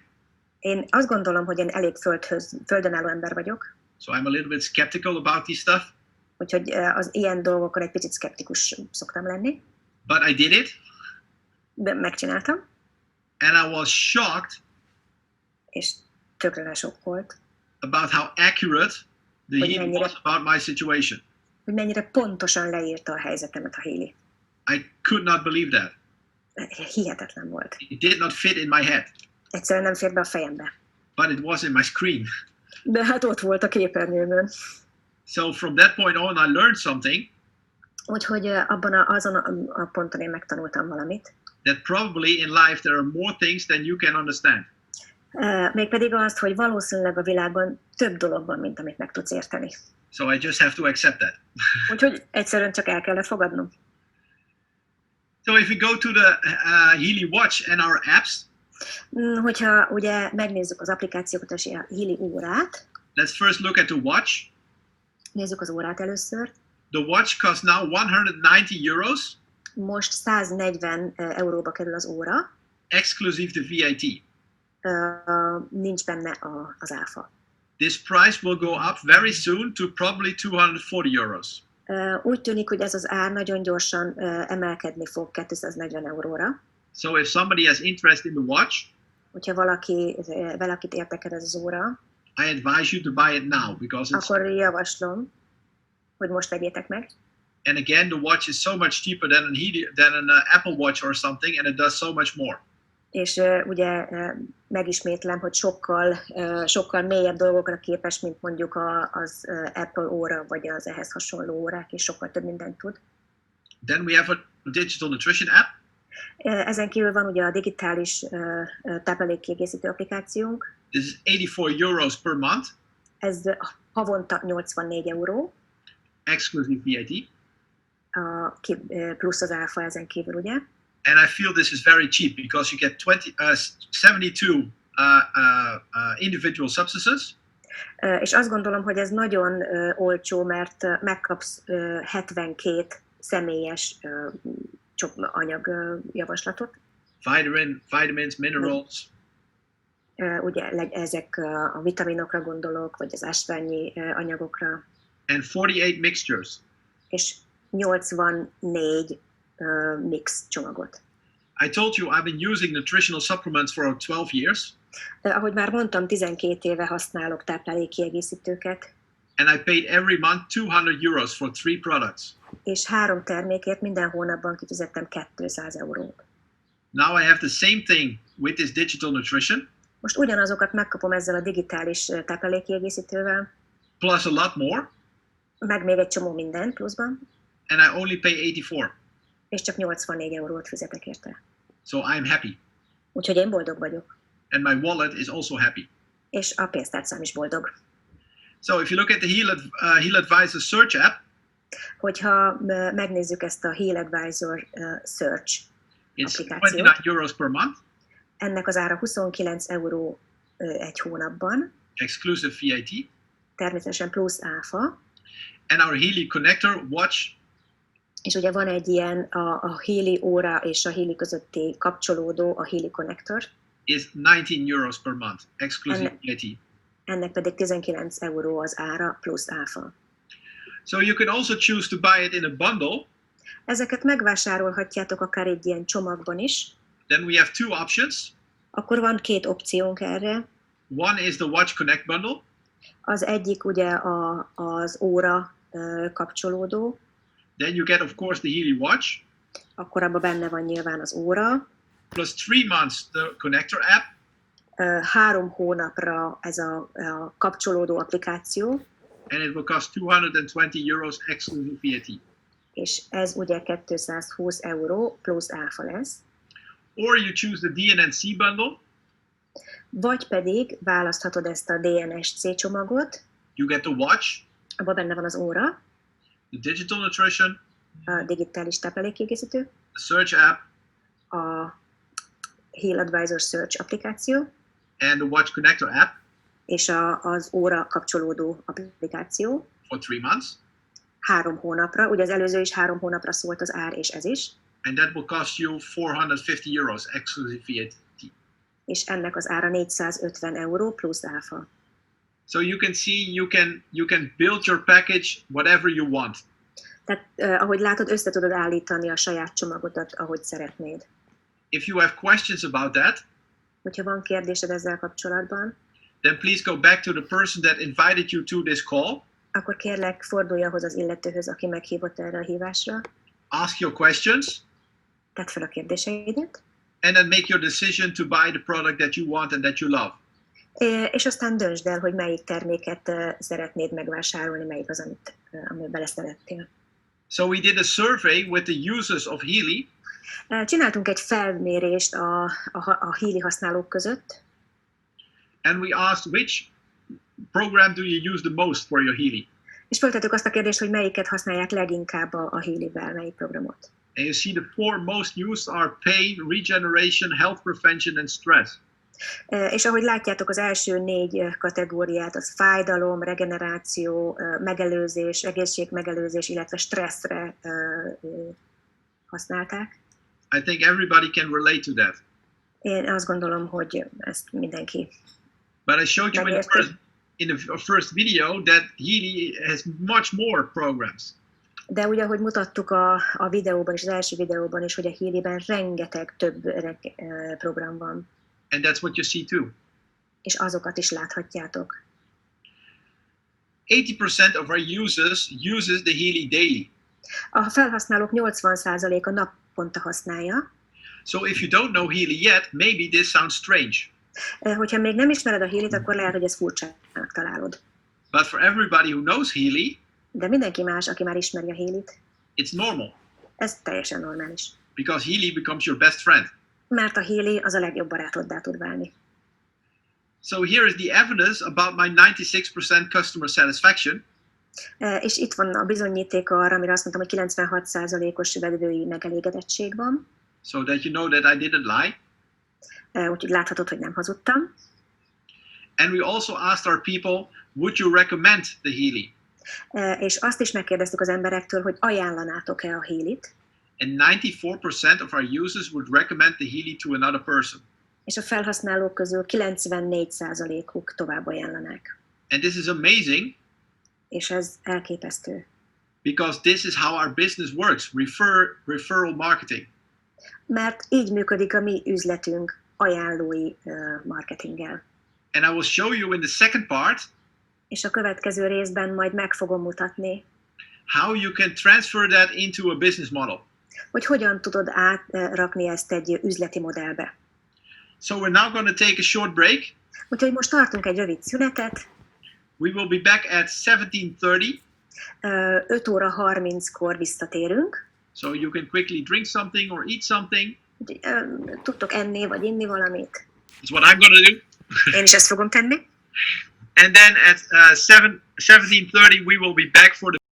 én azt gondolom, hogy én elég földön álló ember vagyok, So I'm a little bit skeptical about this stuff. úgyhogy az ilyen dolgokon egy picit szkeptikus szoktam lenni, But I did it. de megcsináltam, And I was shocked és tökre sok volt, about how accurate the Hogy Healy mennyire- was about my situation. hogy mennyire pontosan leírta a helyzetemet a Healy. I could not believe that. Hihetetlen volt. It did not fit in my head, Egyszerűen nem fért be a fejembe. but it was in my screen. De hát ott volt a képernyőmön. So from that point on, I learned something Úgyhogy azon a ponton én megtanultam valamit. that probably in life there are more things than you can understand. Mégpedig azt, hogy valószínűleg a világban több dolog van, mint amit meg tudsz érteni. So I just have to accept that. Úgyhogy egyszerűen csak el kellett fogadnom. So if we go to the Healy Watch and our apps, Hogyha ugye megnézzük az applikációkat és a Healy órát, let's first look at the watch. nézzük az órát először. The watch costs now 190 euros, Most 140 euróba kerül az óra, exclusive the VAT. nincs benne az áfa. This price will go up very soon to probably 240 euros. Úgy tűnik, hogy ez az ár nagyon gyorsan emelkedni fog 240 euróra. So if somebody has interest in the watch, Hogyha valakit érdekel ez az óra, I advise you to buy it now because it's akkor javaslom, hogy most vegyétek meg. And again, the watch is so much cheaper than an Apple Watch or something, and it does so much more. És ugye megismétlem, hogy sokkal mélyebb dolgokra képes, mint mondjuk az Apple óra, vagy az ehhez hasonló órák, és sokkal több mindent tud. Then we have a digital nutrition app. Ezen kívül van ugye a digitális táplálékkiegészítő applikációnk. This is 84 euros per month. Ez havonta 84 euró. Exclusive VAT. Plusz az áfa ezen kívül, ugye? And I feel this is very cheap because you get 72 individual substances. És azt gondolom, hogy ez nagyon olcsó, mert megkapsz 72 személyes anyagjavaslatot. Vitamins, minerals. Ugye ezek a vitaminokra gondolok, vagy az ásványi anyagokra. And 48 mixtures. És 84 mix csomagot. I told you I've been using nutritional supplements for 12 years. Ahogy már mondtam, 12 éve használok táplálékkiegészítőket. And I paid every month 200 euros for 3 products. És 3 termékért minden hónapban kifizettem 200 eurót. Now I have the same thing with this digital nutrition. Most ugyanazokat megkapom ezzel a digitális táplálékkiegészítővel. Plus a lot more. Meg még egy csomó minden pluszban. And I only pay 84. És csak 84 eurót fizetek érte. So I'm happy. Úgyhogy én boldog vagyok. And my wallet is also happy. És a pénztárcám is boldog. So if you look at the Heal Advisor search app, hogyha megnézzük ezt a Heal Advisor search it's applikációt, 29 euros per month. Ennek az ára 29 euró egy hónapban. Exclusive VAT. Természetesen plusz áfa. And our Healy connector watch. És ugye van egy ilyen a Healy óra és a Healy közötti kapcsolódó, a Healy connector. Is 19 euros per month, exclusive VAT. Ennek pedig 19 euró az ára plusz áfa. So you can also choose to buy it in a bundle. Ezeket megvásárolhatjátok akár egy ilyen csomagban is. Then we have 2 options. Akkor van 2 opciónk erre. One is the Watch Connect bundle. Az egyik ugye az óra kapcsolódó. Then you get, of course, the Healy watch. Akkor abban benne van nyilván az óra. Plus 3 months the connector app. 3 hónapra ez a kapcsolódó applikáció. And it will cost 220 euros exclusive VAT. És ez ugye 220 euró plusz áfa lesz. Or you choose the DNNC bundle. Vagy pedig választhatod ezt a DNSC csomagot. You get the watch. Abban benne van az óra. The digital nutrition. A digitális táplálékkiegészítő. The search app. A Heal Advisor Search applikáció. And the Watch Connector app. És az óra kapcsolódó applikáció. For 3 months. 3 hónapra. Ugye az előző is 3 hónapra szólt az ár, és ez is. And that will cost you 450 euros exclusive VAT. És ennek az ára 450 euró plusz áfa. So you can see you can build your package whatever you want. Tehát ahogy látod, össze tudod állítani a saját csomagodat, ahogy szeretnéd. If you have questions about that, hogyha van kérdésed ezzel kapcsolatban, then please go back to the person that invited you to this call. Akkor kérlek, fordulj ahhoz az illetőhöz, aki meghívott erre a hívásra. Ask your questions. Tedd fel a kérdéseidet. And then make your decision to buy the product that you want and that you love. És aztán döntsd el, hogy melyik terméket szeretnéd megvásárolni, melyik az, amit bele szerettél. So we did a survey with the users of Healy. Csináltunk egy felmérést a Healy használók között. And we asked which program do you use the most for your Healy? És föltettük azt a kérdést, hogy melyiket használják leginkább a Healyvel, melyik programot. And you see the 4 most used are pain, regeneration, health prevention and stress. És ahogy látjátok, az első 4 kategóriát, az fájdalom, regeneráció, megelőzés, egészségmegelőzés, illetve stresszre használták. I think everybody can relate to that. Én azt gondolom, hogy ezt mindenki. But I showed you in the first video that Healy has much more programs. De ugye, ahogy mutattuk a videóban és az első videóban is, hogy a Healyben rengeteg több program van. And that's what you see too. És azokat is láthatjátok. 80% of our users uses the Healy daily. A felhasználók 80%-a naponta használja. So if you don't know Healy yet, maybe this sounds strange. Hogyha még nem ismered a Healyt, akkor lehet, hogy ezt furcsának találod. But for everybody who knows Healy, De mindenki más, aki már ismeri a Healyt, it's normal. ez teljesen normális. Because Healy becomes your best friend. Mert a Healy az a legjobb barátoddá tud válni. So here is the evidence about my 96% customer satisfaction. És itt van a bizonyíték arra, amire azt mondtam, hogy 96%-os vevői megelégedettség van. So that you know that I didn't lie. Úgyhogy láthatod, hogy nem hazudtam. And we also asked our people, would you recommend the Healy? És azt is megkérdeztük az emberektől, hogy ajánlanátok-e a Healyt. And 94% of our users would recommend the Healy to another person. És a felhasználók közül 94%-uk tovább ajánlanák. And this is amazing. És ez elképesztő. Because this is how our business works, referral marketing. Mert így működik a mi üzletünk ajánlói marketinggel. And I will show you in the second part És a következő részben majd meg fogom mutatni, how you can transfer that into a business model. hogy hogyan tudod átrakni ezt egy üzleti modellbe. So we're now going to take a short break. Úgyhogy most tartunk egy rövid szünetet. We will be back at 17:30. 5 óra 30-kor visszatérünk. So you can quickly drink something or eat something. Tudtok enni vagy inni valamit. That's what I'm going to do. Én is ezt fogom tenni. And then at 17:30 we will be back for the